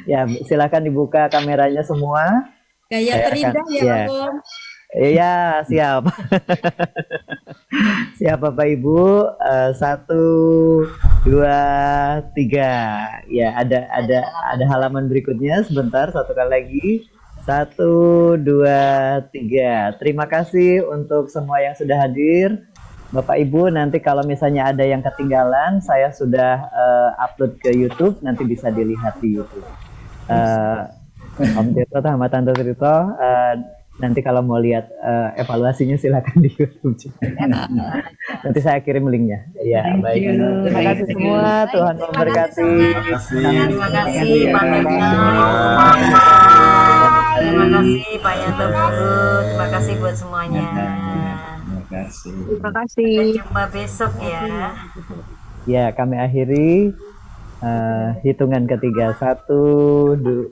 Ya, silakan dibuka kameranya semua. Gaya Saya terindah akan- ya, ya. Om. Iya, siap. Siap Bapak Ibu. 1, 2, 3. Ya, ada halaman berikutnya. Sebentar, satu kali lagi. 1, 2, 3. Terima kasih untuk semua yang sudah hadir. Bapak Ibu, nanti kalau misalnya ada yang ketinggalan, saya sudah upload ke YouTube, nanti bisa dilihat di YouTube. Om Tirto sama Tante Tirto, nanti kalau mau lihat evaluasinya silakan di YouTube juga. Nanti saya kirim linknya. Ya, baik. Terima kasih semua. Tuhan memberkati. Terima kasih. Terima kasih Pak Tirto. Terima kasih Pak Yanto Guru. Terima kasih buat semuanya. Terima kasih. Terima kasih. Sampai jumpa besok ya. Ya, kami akhiri hitungan ketiga. 1, 2,